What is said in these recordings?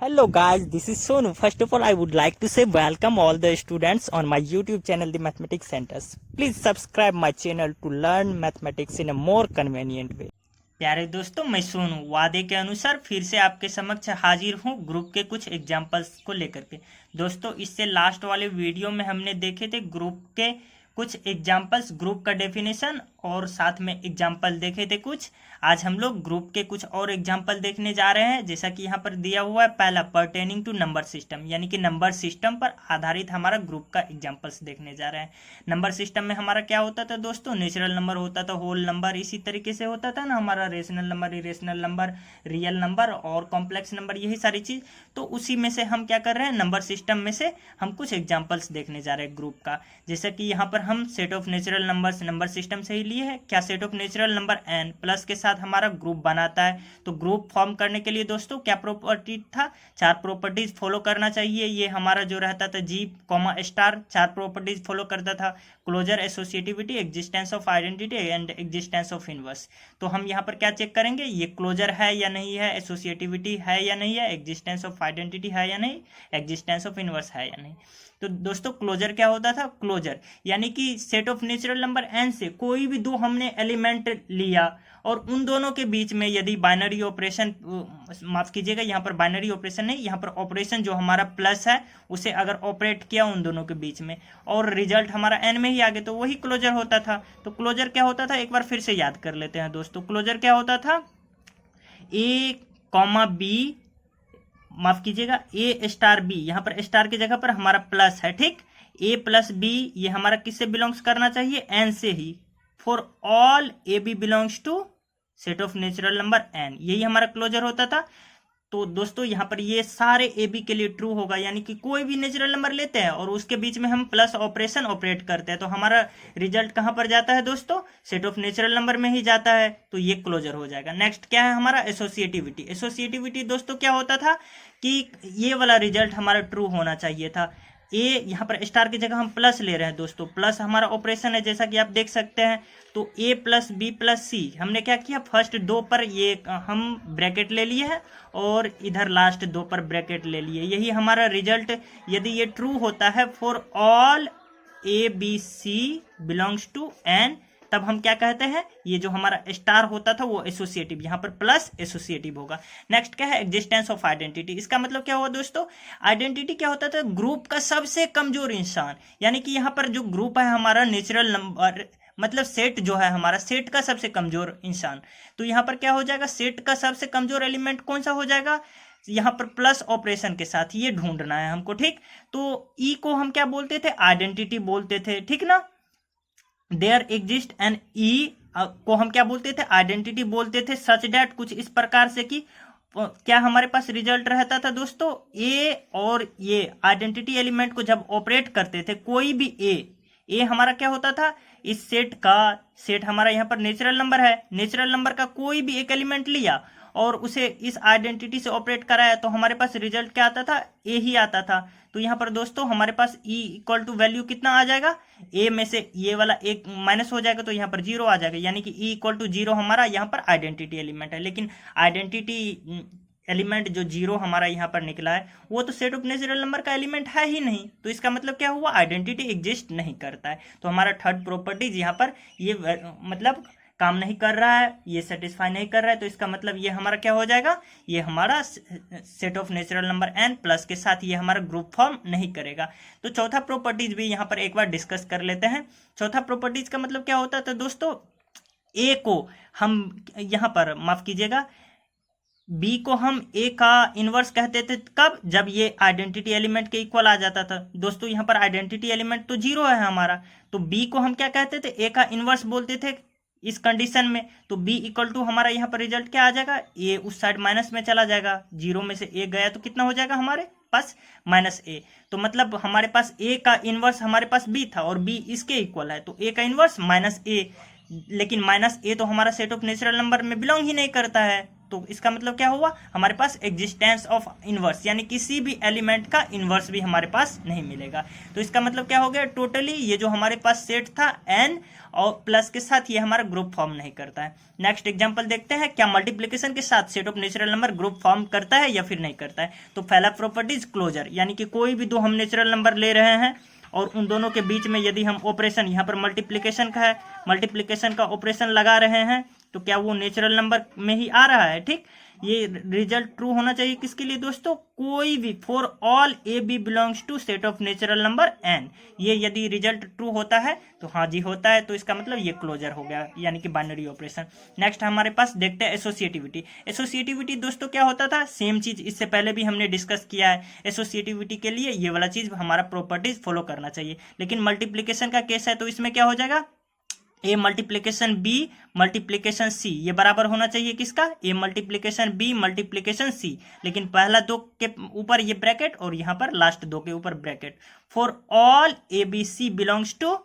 Hello guys, this is Sonu. First of all, I would like to say welcome all the students on my YouTube channel, The Mathematics Centers. Please subscribe my channel to learn mathematics in a more convenient way. प्यारे दोस्तों, मैं सोनू वादे के अनुसार फिर से आपके समक्ष हाजिर हूँ ग्रुप के कुछ एग्जाम्पल्स को लेकर के। दोस्तों, इससे लास्ट वाले वीडियो में हमने देखे थे ग्रुप के कुछ एग्जाम्पल्स, ग्रुप का डेफिनेशन और साथ में एग्जाम्पल देखे थे कुछ। आज हम लोग ग्रुप के कुछ और एग्जाम्पल देखने जा रहे हैं। जैसा कि यहाँ पर दिया हुआ है, पहला पर्टेनिंग टू नंबर सिस्टम, यानी कि नंबर सिस्टम पर आधारित हमारा ग्रुप का एग्जाम्पल्स देखने जा रहे हैं। नंबर सिस्टम में हमारा क्या होता था दोस्तों? नेचुरल नंबर होता था, होल नंबर, इसी तरीके से होता था ना हमारा rational number, irrational number, real number और कॉम्प्लेक्स नंबर, यही सारी चीज। तो उसी में से हम क्या कर रहे हैं, नंबर सिस्टम में से हम कुछ एग्जाम्पल्स देखने जा रहे हैं ग्रुप का। जैसा कि यहाँ पर हम set of natural numbers number system से ही लिए है। क्या set of natural number n plus के साथ हमारा ग्रुप बनाता है। तो ग्रुप फॉर्म करने के लिए दोस्तों क्या प्रॉपर्टी था? 4 प्रॉपर्टीज फॉलो करना चाहिए। ये हमारा जो रहता था G comma star, 4 properties follow करता था। Closure, associativity, existence of identity and existence of inverse. तो हम यहाँ पर क्या चेक करेंगे, ये क्लोजर है या नहीं है, एसोसिएटिविटी है या नहीं है, एग्जिस्टेंस ऑफ आइडेंटिटी है या नहीं, एग्जिस्टेंस ऑफ इनवर्स है या नहीं। तो दोस्तों क्लोजर क्या होता था? क्लोजर यानी कि set of natural number n से कोई भी दो हमने एलिमेंट लिया और उन दोनों के बीच में यदि बाइनरी ऑपरेशन, माफ कीजिएगा यहाँ पर बाइनरी ऑपरेशन नहीं, यहाँ पर ऑपरेशन जो हमारा प्लस है उसे अगर ऑपरेट किया उन दोनों के बीच में और रिजल्ट हमारा n में ही आ गया तो वही क्लोजर होता था। तो क्लोजर क्या होता था, एक बार फिर से याद कर लेते हैं दोस्तों। क्लोजर क्या होता था? a कॉमा b, माफ कीजिएगा ए स्टार बी, यहाँ पर स्टार की जगह पर हमारा प्लस है, ठीक। ए प्लस बी ये हमारा किससे बिलोंग्स करना चाहिए? एन से ही। For all A B belongs to set of natural number N, यही हमारा क्लोजर होता था। तो दोस्तों यहाँ पर ये सारे ए बी के लिए ट्रू होगा, यानी कि कोई भी नेचुरल नंबर लेते हैं और उसके बीच में हम प्लस ऑपरेशन ऑपरेट करते हैं तो हमारा रिजल्ट कहाँ पर जाता है दोस्तों? सेट ऑफ नेचुरल नंबर में ही जाता है, तो ये क्लोजर हो जाएगा। नेक्स्ट क्या है हमारा? एसोसिएटिविटी। एसोसिएटिविटी दोस्तों क्या होता था कि ये वाला रिजल्ट हमारा ट्रू होना चाहिए था। ए यहाँ पर स्टार की जगह हम प्लस ले रहे हैं दोस्तों, प्लस हमारा ऑपरेशन है जैसा कि आप देख सकते हैं। तो ए प्लस बी प्लस सी, हमने क्या किया, फर्स्ट दो पर ये हम ब्रैकेट ले लिए है और इधर लास्ट दो पर ब्रैकेट ले लिए, यही हमारा रिजल्ट यदि ये ट्रू होता है for all A B C belongs to N, तब हम क्या कहते हैं, ये जो हमारा स्टार होता था वो एसोसिएटिव, यहाँ पर प्लस एसोसिएटिव होगा। नेक्स्ट क्या है? Existence of identity. इसका मतलब क्या हुआ दोस्तों? आइडेंटिटी क्या होता था? ग्रुप का सबसे कमजोर इंसान, यानी कि यहाँ पर जो ग्रुप है हमारा नेचुरल नंबर, मतलब सेट जो है हमारा, सेट का सबसे कमजोर इंसान। तो यहाँ पर क्या हो जाएगा? सेट का सबसे कमजोर एलिमेंट कौन सा हो जाएगा? यहाँ पर प्लस ऑपरेशन के साथ ये ढूंढना है हमको, ठीक। तो ई को हम क्या बोलते थे? आइडेंटिटी बोलते थे, ठीक ना। देयर एग्जिस्ट एन ई को हम क्या बोलते थे? आइडेंटिटी बोलते थे। सच डैट, कुछ इस प्रकार से कि क्या हमारे पास रिजल्ट रहता था दोस्तों? ए और ये आइडेंटिटी एलिमेंट को जब ऑपरेट करते थे, कोई भी ए हमारा क्या होता था? इस सेट का, सेट हमारा यहाँ पर नेचुरल नंबर है, नेचुरल नंबर का कोई भी एक एलिमेंट लिया और उसे इस आइडेंटिटी से ऑपरेट कराया तो हमारे पास रिजल्ट क्या आता था? ए ही आता था। तो यहाँ पर दोस्तों हमारे पास ई इक्वल टू वैल्यू कितना आ जाएगा? ए में से ये वाला एक माइनस हो जाएगा तो यहाँ पर 0 आ जाएगा, यानी कि ई इक्वल टू 0 हमारा यहाँ पर आइडेंटिटी एलिमेंट है। लेकिन आइडेंटिटी एलिमेंट जो 0 हमारा यहाँ पर निकला है वो तो सेट ऑफ नेचुरल नंबर का एलिमेंट है ही नहीं, तो इसका मतलब क्या हुआ? आइडेंटिटी एग्जिस्ट नहीं करता है। तो हमारा थर्ड प्रॉपर्टीज यहाँ पर ये मतलब काम नहीं कर रहा है, ये सेटिस्फाई नहीं कर रहा है, तो इसका मतलब ये हमारा क्या हो जाएगा? ये हमारा set of natural number n plus के साथ ये हमारा ग्रुप फॉर्म नहीं करेगा। तो चौथा प्रॉपर्टीज भी यहाँ पर एक बार डिस्कस कर लेते हैं। चौथा प्रॉपर्टीज का मतलब क्या होता था दोस्तों? ए को हम यहाँ पर, माफ कीजिएगा, बी को हम ए का इनवर्स कहते थे कब? जब ये आइडेंटिटी एलिमेंट के इक्वल आ जाता था। दोस्तों यहाँ पर आइडेंटिटी एलिमेंट तो 0 है हमारा, तो बी को हम क्या कहते थे? ए का इनवर्स बोलते थे इस कंडीशन में। तो b इक्वल टू हमारा यहाँ पर रिजल्ट क्या आ जाएगा? ए उस साइड माइनस में चला जाएगा, 0 में से a गया तो कितना हो जाएगा हमारे पास? Minus a। तो मतलब हमारे पास a का इनवर्स हमारे पास b था और b इसके इक्वल है, तो a का इनवर्स माइनस a। लेकिन माइनस a तो हमारा सेट ऑफ नेचुरल नंबर में बिलोंग ही नहीं करता है, तो इसका मतलब क्या हुआ, हमारे पास एग्जिस्टेंस ऑफ इनवर्स, यानी किसी भी एलिमेंट का इनवर्स भी हमारे पास नहीं मिलेगा। तो इसका मतलब क्या हो गया, टोटली ये जो हमारे पास सेट था n और प्लस के साथ, ये हमारा ग्रुप फॉर्म नहीं करता है। नेक्स्ट एग्जांपल देखते हैं, क्या मल्टीप्लिकेशन के साथ set of natural number group form करता है या फिर नहीं करता है। तो पहला प्रॉपर्टीज क्लोजर, यानी कि कोई भी दो हम नेचुरल नंबर ले रहे हैं और उन दोनों के बीच में यदि हम ऑपरेशन, यहाँ पर मल्टीप्लिकेशन का है, मल्टीप्लिकेशन का ऑपरेशन लगा रहे हैं, तो क्या वो नेचुरल नंबर में ही आ रहा है। ठीक, ये रिजल्ट ट्रू होना चाहिए किसके लिए दोस्तों, कोई भी, for all A B belongs to set of natural number N. ये यदि रिजल्ट ट्रू होता है तो हाँ जी होता है, तो इसका मतलब ये क्लोजर हो गया, यानी कि बाइनरी ऑपरेशन। नेक्स्ट हमारे पास देखते हैं एसोसिएटिविटी। एसोसिएटिविटी दोस्तों क्या होता था, सेम चीज इससे पहले भी हमने डिस्कस किया है। एसोसिएटिविटी के लिए ये वाला चीज हमारा प्रॉपर्टीज फॉलो करना चाहिए, लेकिन मल्टीप्लीकेशन का केस है तो इसमें क्या हो जाएगा, ए मल्टीप्लीकेशन बी मल्टीप्लीकेशन सी, ये बराबर होना चाहिए किसका, ए मल्टीप्लीकेशन बी मल्टीप्लीकेशन सी, लेकिन पहला दो के ऊपर ये ब्रैकेट और यहाँ पर लास्ट दो के ऊपर bracket. For all A B C belongs to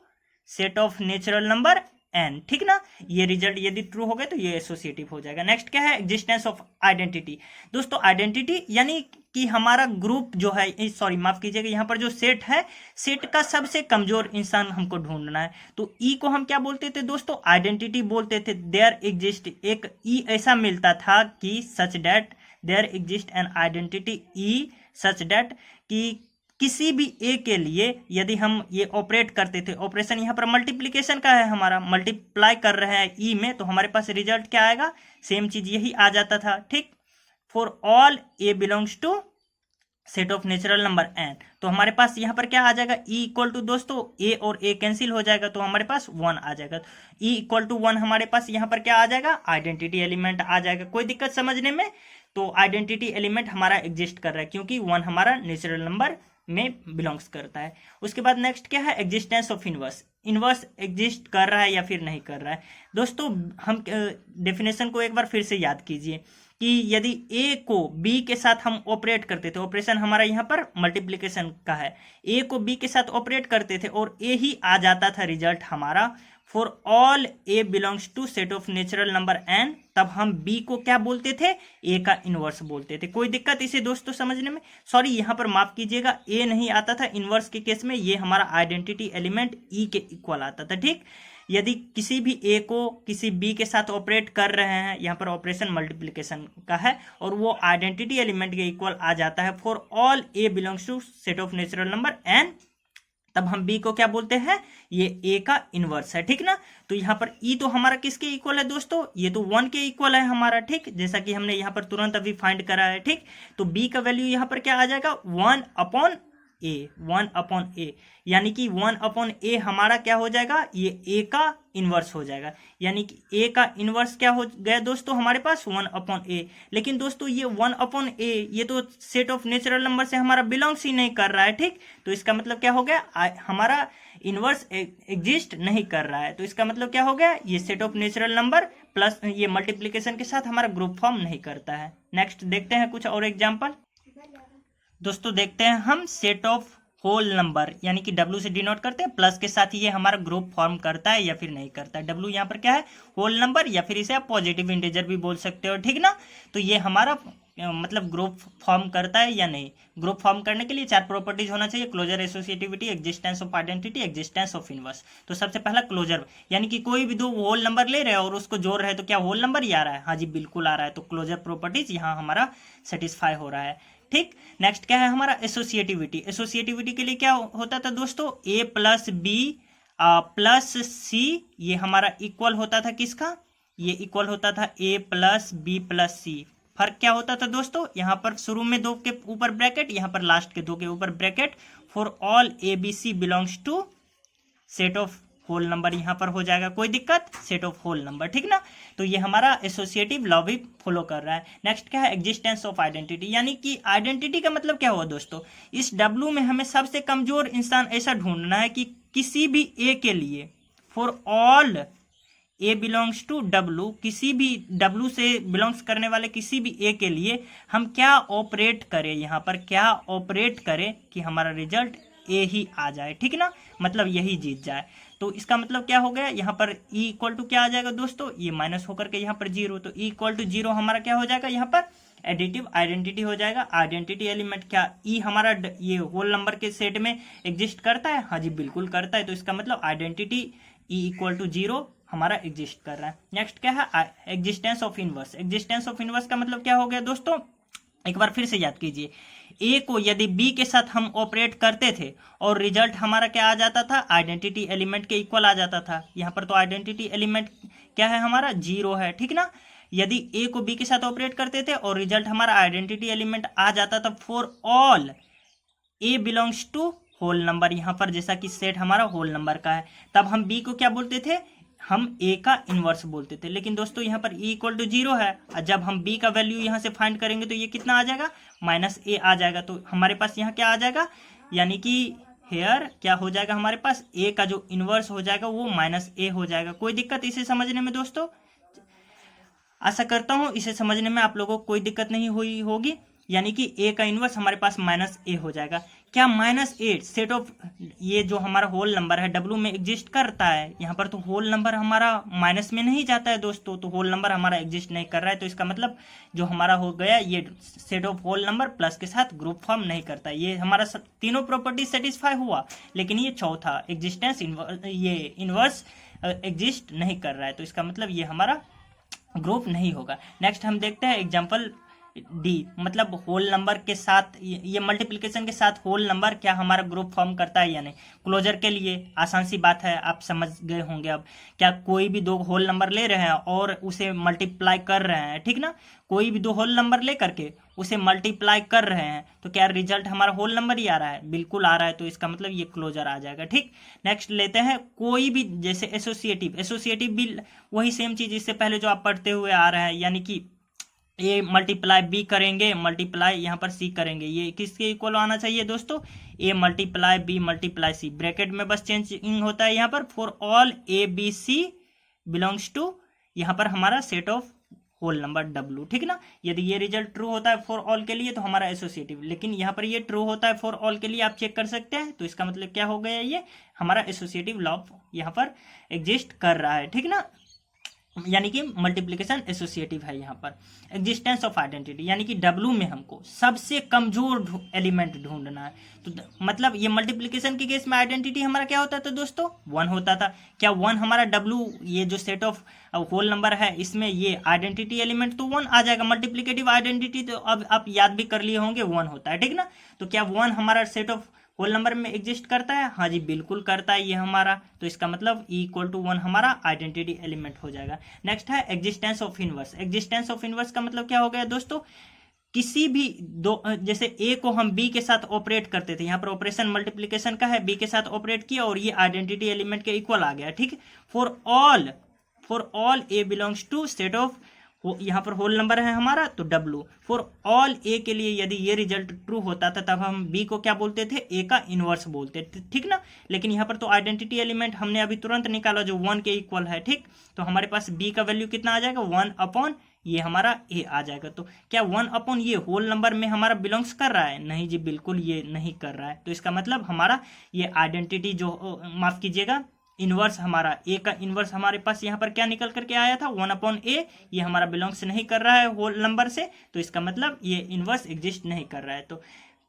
set of natural number N. ठीक ना, ये रिजल्ट यदि ट्रू हो गए तो ये एसोसिएटिव हो जाएगा। नेक्स्ट क्या है, एग्जिस्टेंस ऑफ आइडेंटिटी। दोस्तों आइडेंटिटी यानी कि हमारा ग्रुप जो है, सॉरी माफ कीजिएगा, यहाँ पर जो सेट है, सेट का सबसे कमजोर इंसान हमको ढूंढना है। तो ई को हम क्या बोलते थे दोस्तों, आइडेंटिटी बोलते थे। देयर एग्जिस्ट, एक ई ऐसा मिलता था कि such that there exist an identity e such that, कि किसी भी ए के लिए यदि हम ये ऑपरेट करते थे, ऑपरेशन यहाँ पर मल्टीप्लिकेशन का है, हमारा मल्टीप्लाई कर रहे हैं ई में, तो हमारे पास रिजल्ट क्या आएगा, सेम चीज यही आ जाता था। ठीक, for all a belongs to set of natural number N, तो हमारे पास यहाँ पर क्या आ जाएगा, ई इक्वल टू दोस्तों ए और ए कैंसिल हो जाएगा, तो हमारे पास 1 आ जाएगा। ई इक्वल टू 1 हमारे पास यहाँ पर क्या आ जाएगा, आइडेंटिटी एलिमेंट आ जाएगा। कोई दिक्कत समझने में, तो आइडेंटिटी एलिमेंट हमारा एग्जिस्ट कर रहा है क्योंकि 1 हमारा नेचुरल नंबर में बिलोंग्स करता है। उसके बाद नेक्स्ट क्या है, existence of inverse. Inverse exist कर रहा है या फिर नहीं कर रहा है। दोस्तों हम डेफिनेशन को एक बार फिर से याद कीजिए कि यदि ए को बी के साथ हम ऑपरेट करते थे, ऑपरेशन हमारा यहाँ पर मल्टीप्लिकेशन का है, ए को बी के साथ ऑपरेट करते थे और ए ही आ जाता था रिजल्ट हमारा, for all a belongs to set of natural number N, तब हम बी को क्या बोलते थे, ए का इनवर्स बोलते थे। कोई दिक्कत इसे दोस्तों समझने में, सॉरी यहाँ पर माफ कीजिएगा, ए नहीं आता था इनवर्स के केस में, ये हमारा आइडेंटिटी एलिमेंट ई के इक्वल आता था। ठीक, यदि किसी भी ए को किसी बी के साथ ऑपरेट कर रहे हैं, यहाँ पर ऑपरेशन मल्टीप्लिकेशन का है और वो आइडेंटिटी एलिमेंट के इक्वल आ जाता है, for all a belongs to set of natural number N, तब हम बी को क्या बोलते हैं, ये ए का इनवर्स है। ठीक ना, तो यहाँ पर ई तो हमारा किसके इक्वल है दोस्तों, ये तो 1 के इक्वल है हमारा। ठीक, जैसा कि हमने यहाँ पर तुरंत अभी फाइंड करा है। ठीक, तो बी का वैल्यू यहाँ पर क्या आ जाएगा, 1 अपॉन ए, 1 अपॉन ए, यानी कि 1 अपॉन ए हमारा क्या हो जाएगा, ये ए का इनवर्स हो जाएगा, यानी कि ए का इनवर्स क्या हो गया दोस्तों हमारे पास, 1 अपॉन ए। लेकिन दोस्तों ये 1 अपॉन ए ये तो सेट ऑफ नेचुरल नंबर से हमारा बिलोंग्स ही नहीं कर रहा है। ठीक, तो इसका मतलब क्या हो गया, हमारा इनवर्स एग्जिस्ट नहीं कर रहा है, तो इसका मतलब क्या हो गया, ये set of natural number plus ये मल्टीप्लीकेशन के साथ हमारा ग्रुप फॉर्म नहीं करता है। नेक्स्ट देखते हैं कुछ और एग्जाम्पल। दोस्तों देखते हैं हम सेट ऑफ होल नंबर, यानी कि W से डिनोट करते हैं, प्लस के साथ ये हमारा ग्रुप फॉर्म करता है या फिर नहीं करता है। W यहाँ पर क्या है, होल नंबर, या फिर इसे आप पॉजिटिव इंटीजर भी बोल सकते हो। ठीक ना, तो ये हमारा मतलब ग्रुप फॉर्म करता है या नहीं। ग्रुप फॉर्म करने के लिए 4 प्रॉपर्टीज होना चाहिए, closure, associativity, existence of identity, existence of inverse. तो सबसे पहला क्लोजर, यानी कि कोई भी दो होल नंबर ले रहे हैं और उसको जोड़ रहे हैं तो क्या होल नंबर ही आ रहा है, हाँ जी बिल्कुल आ रहा है, तो क्लोजर प्रॉपर्टीज यहाँ हमारा सेटिस्फाई हो रहा है। ठीक, नेक्स्ट क्या है हमारा एसोसिएटिविटी। एसोसिएटिविटी के लिए क्या होता था दोस्तों, ए प्लस बी प्लस सी, ये हमारा इक्वल होता था किसका, ये इक्वल होता था ए प्लस बी प्लस सी। फर्क क्या होता था दोस्तों, यहाँ पर शुरू में 2 के ऊपर ब्रैकेट, यहाँ पर लास्ट के 2 के ऊपर bracket, for all A B C belongs to set of whole number, यहाँ पर हो जाएगा कोई दिक्कत, सेट ऑफ होल नंबर। ठीक ना, तो ये हमारा एसोसिएटिव लॉ भी फॉलो कर रहा है। नेक्स्ट क्या है, एग्जिस्टेंस ऑफ आइडेंटिटी, यानी कि आइडेंटिटी का मतलब क्या हुआ दोस्तों, इस W में हमें सबसे कमजोर इंसान ऐसा ढूंढना है कि किसी भी ए के लिए, for all a belongs to W, किसी भी W से बिलोंग्स करने वाले किसी भी ए के लिए हम क्या ऑपरेट करें, यहाँ पर क्या ऑपरेट करें कि हमारा रिजल्ट ए ही आ जाए। ठीक ना, मतलब यही जीत जाए। तो इसका मतलब क्या हो गया, यहाँ पर ई इक्वल टू क्या आ जाएगा दोस्तों, ये माइनस होकर के यहाँ पर 0, तो ई इक्वल टू 0 हमारा क्या हो जाएगा, यहाँ पर एडिटिव आइडेंटिटी हो जाएगा। आइडेंटिटी एलिमेंट क्या ई हमारा ये होल नंबर के सेट में एग्जिस्ट करता है, हाँ जी बिल्कुल करता है, तो इसका मतलब आइडेंटिटी ई इक्वल टू 0 हमारा एग्जिस्ट कर रहा है। नेक्स्ट क्या है, existence of inverse. Existence of inverse का मतलब क्या हो गया दोस्तों, एक बार फिर से याद कीजिए, ए को यदि बी के साथ हम ऑपरेट करते थे और रिजल्ट हमारा क्या आ जाता था, आइडेंटिटी एलिमेंट के इक्वल आ जाता था। यहाँ पर तो आइडेंटिटी एलिमेंट क्या है हमारा, 0 है, ठीक ना। यदि ए को बी के साथ ऑपरेट करते थे और रिजल्ट हमारा आइडेंटिटी एलिमेंट आ जाता था for all a belongs to whole number, यहाँ पर जैसा कि सेट हमारा होल नंबर का है, तब हम बी को क्या बोलते थे, हम ए का इनवर्स बोलते थे। लेकिन दोस्तों यहाँ पर ई इक्वल टू 0 है, और जब हम बी का वैल्यू यहाँ से फाइंड करेंगे तो ये कितना आ जाएगा, माइनस ए आ जाएगा। तो हमारे पास यहाँ क्या आ जाएगा, यानी कि हेयर क्या हो जाएगा, हमारे पास ए का जो इनवर्स हो जाएगा वो माइनस ए हो जाएगा। कोई दिक्कत इसे समझने में दोस्तों, आशा करता हूँ इसे समझने में आप लोगों को कोई दिक्कत नहीं हुई होगी। यानी कि ए का इनवर्स हमारे पास माइनस ए हो जाएगा। क्या माइनस ए सेट ऑफ ये जो हमारा होल नंबर है डब्लू में एग्जिस्ट करता है, यहाँ पर तो होल नंबर हमारा माइनस में नहीं जाता है दोस्तों, तो होल नंबर हमारा एग्जिस्ट नहीं कर रहा है। तो इसका मतलब जो हमारा हो गया ये set of whole number plus के साथ ग्रुप फॉर्म नहीं करता। ये हमारा तीनों प्रॉपर्टी सेटिस्फाई हुआ, लेकिन ये चौथा एग्जिस्टेंस ये इनवर्स एग्जिस्ट नहीं कर रहा है, तो इसका मतलब ये हमारा ग्रुप नहीं होगा। नेक्स्ट हम देखते हैं एग्जाम्पल डी, मतलब होल नंबर के साथ ये मल्टीप्लिकेशन के साथ होल नंबर क्या हमारा ग्रुप फॉर्म करता है या नहीं। क्लोजर के लिए आसान सी बात है, आप समझ गए होंगे अब। क्या कोई भी दो होल नंबर ले रहे हैं और उसे मल्टीप्लाई कर रहे हैं, ठीक ना, कोई भी दो होल नंबर ले करके उसे मल्टीप्लाई कर रहे हैं, तो क्या रिजल्ट हमारा होल नंबर ही आ रहा है, बिल्कुल आ रहा है, तो इसका मतलब ये क्लोजर आ जाएगा, ठीक। नेक्स्ट लेते हैं कोई भी, जैसे एसोसिएटिव भी वही सेम चीज इससे पहले जो आप पढ़ते हुए आ रहे हैं, यानी कि ए मल्टीप्लाई बी करेंगे, मल्टीप्लाई यहाँ पर सी करेंगे, ये किसके इक्वल आना चाहिए दोस्तों, a multiply b multiply c, bracket में बस चेंजिंग होता है यहाँ पर, for all A B C belongs to यहाँ पर हमारा set of whole number W, ठीक ना। यदि ये रिजल्ट ट्रू होता है फॉर ऑल के लिए तो हमारा एसोसिएटिव, लेकिन यहाँ पर ये ट्रू होता है फॉर ऑल के लिए, आप चेक कर सकते हैं, तो इसका मतलब क्या हो गया, ये हमारा एसोसिएटिव लॉ यहाँ पर एग्जिस्ट कर रहा है, ठीक ना, यानी कि मल्टीप्लिकेशन एसोसिएटिव है। यहाँ पर एग्जिस्टेंस ऑफ आइडेंटिटी, यानी कि डब्लू में हमको सबसे कमजोर एलिमेंट ढूंढना है, तो मतलब ये मल्टीप्लिकेशन के केस में आइडेंटिटी हमारा क्या होता था दोस्तों, 1 होता था। क्या 1 हमारा डब्लू ये जो सेट ऑफ होल नंबर है इसमें ये आइडेंटिटी एलिमेंट तो 1 आ जाएगा, मल्टीप्लिकेटिव आइडेंटिटी तो अब आप याद भी कर लिए होंगे 1 होता है, ठीक ना। तो क्या 1 हमारा सेट ऑफ होल नंबर में एग्जिस्ट करता है, हाँ जी बिल्कुल करता है ये हमारा, तो इसका मतलब ई इक्वल टू 1 हमारा आइडेंटिटी एलिमेंट हो जाएगा। नेक्स्ट है existence of inverse. Existence of inverse का मतलब क्या हो गया दोस्तों, किसी भी दो, जैसे ए को हम बी के साथ ऑपरेट करते थे, यहाँ पर ऑपरेशन मल्टीप्लिकेशन का है, बी के साथ ऑपरेट किया और ये आइडेंटिटी एलिमेंट के इक्वल आ गया, ठीक। For all a belongs to set of, यहाँ पर होल नंबर है हमारा तो डब्लू, फॉर ऑल ए के लिए यदि ये रिजल्ट ट्रू होता था तब हम बी को क्या बोलते थे, ए का इनवर्स बोलते थे, ठीक ना। लेकिन यहाँ पर तो आइडेंटिटी एलिमेंट हमने अभी तुरंत निकाला जो 1 के इक्वल है, ठीक। तो हमारे पास बी का वैल्यू कितना आ जाएगा, 1 अपॉन ये हमारा ए आ जाएगा। तो क्या 1 अपॉन ये होल नंबर में हमारा बिलोंग्स कर रहा है, नहीं जी बिल्कुल ये नहीं कर रहा है, तो इसका मतलब हमारा ये आइडेंटिटी जो माफ कीजिएगा इनवर्स, हमारा ए का इनवर्स हमारे पास यहाँ पर क्या निकल करके आया था, 1 अपॉन ए, ये हमारा बिलोंग्स नहीं कर रहा है होल नंबर से, तो इसका मतलब ये इनवर्स एग्जिस्ट नहीं कर रहा है। तो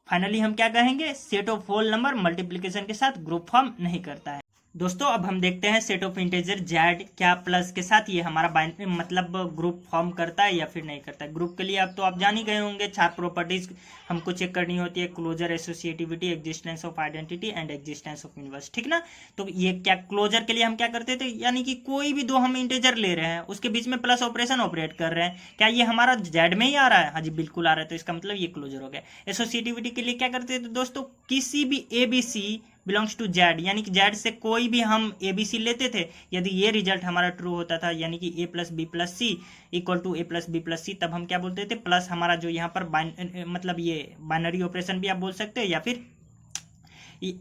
फाइनली हम क्या कहेंगे, set of whole number multiplication के साथ ग्रुप फॉर्म नहीं करता है। दोस्तों अब हम देखते हैं सेट ऑफ इंटीजर जेड क्या प्लस के साथ ये हमारा मतलब ग्रुप फॉर्म करता है या फिर नहीं करता है। ग्रुप के लिए अब तो आप जान ही गए होंगे, 4 प्रॉपर्टीज हमको चेक करनी होती है, closure, associativity, existence of identity and existence of inverse, ठीक ना। तो ये क्या क्लोजर के लिए हम क्या करते थे, यानी कि कोई भी दो हम इंटीजर ले रहे हैं उसके बीच में प्लस ऑपरेशन ऑपरेट कर रहे हैं, क्या ये हमारा जेड में ही आ रहा है, हाँ जी बिल्कुल आ रहा है, तो इसका मतलब ये क्लोजर हो गया। एसोसिएटिविटी के लिए क्या करते थे दोस्तों, किसी भी a B C belongs to Z, यानी कि जेड से कोई भी हम ए बी सी लेते थे, यदि ये रिजल्ट हमारा ट्रू होता था, यानी कि A plus B plus C equal to A plus B plus C, तब हम क्या बोलते थे, प्लस हमारा जो यहाँ पर मतलब ये बाइनरी ऑपरेशन भी आप बोल सकते हैं, या फिर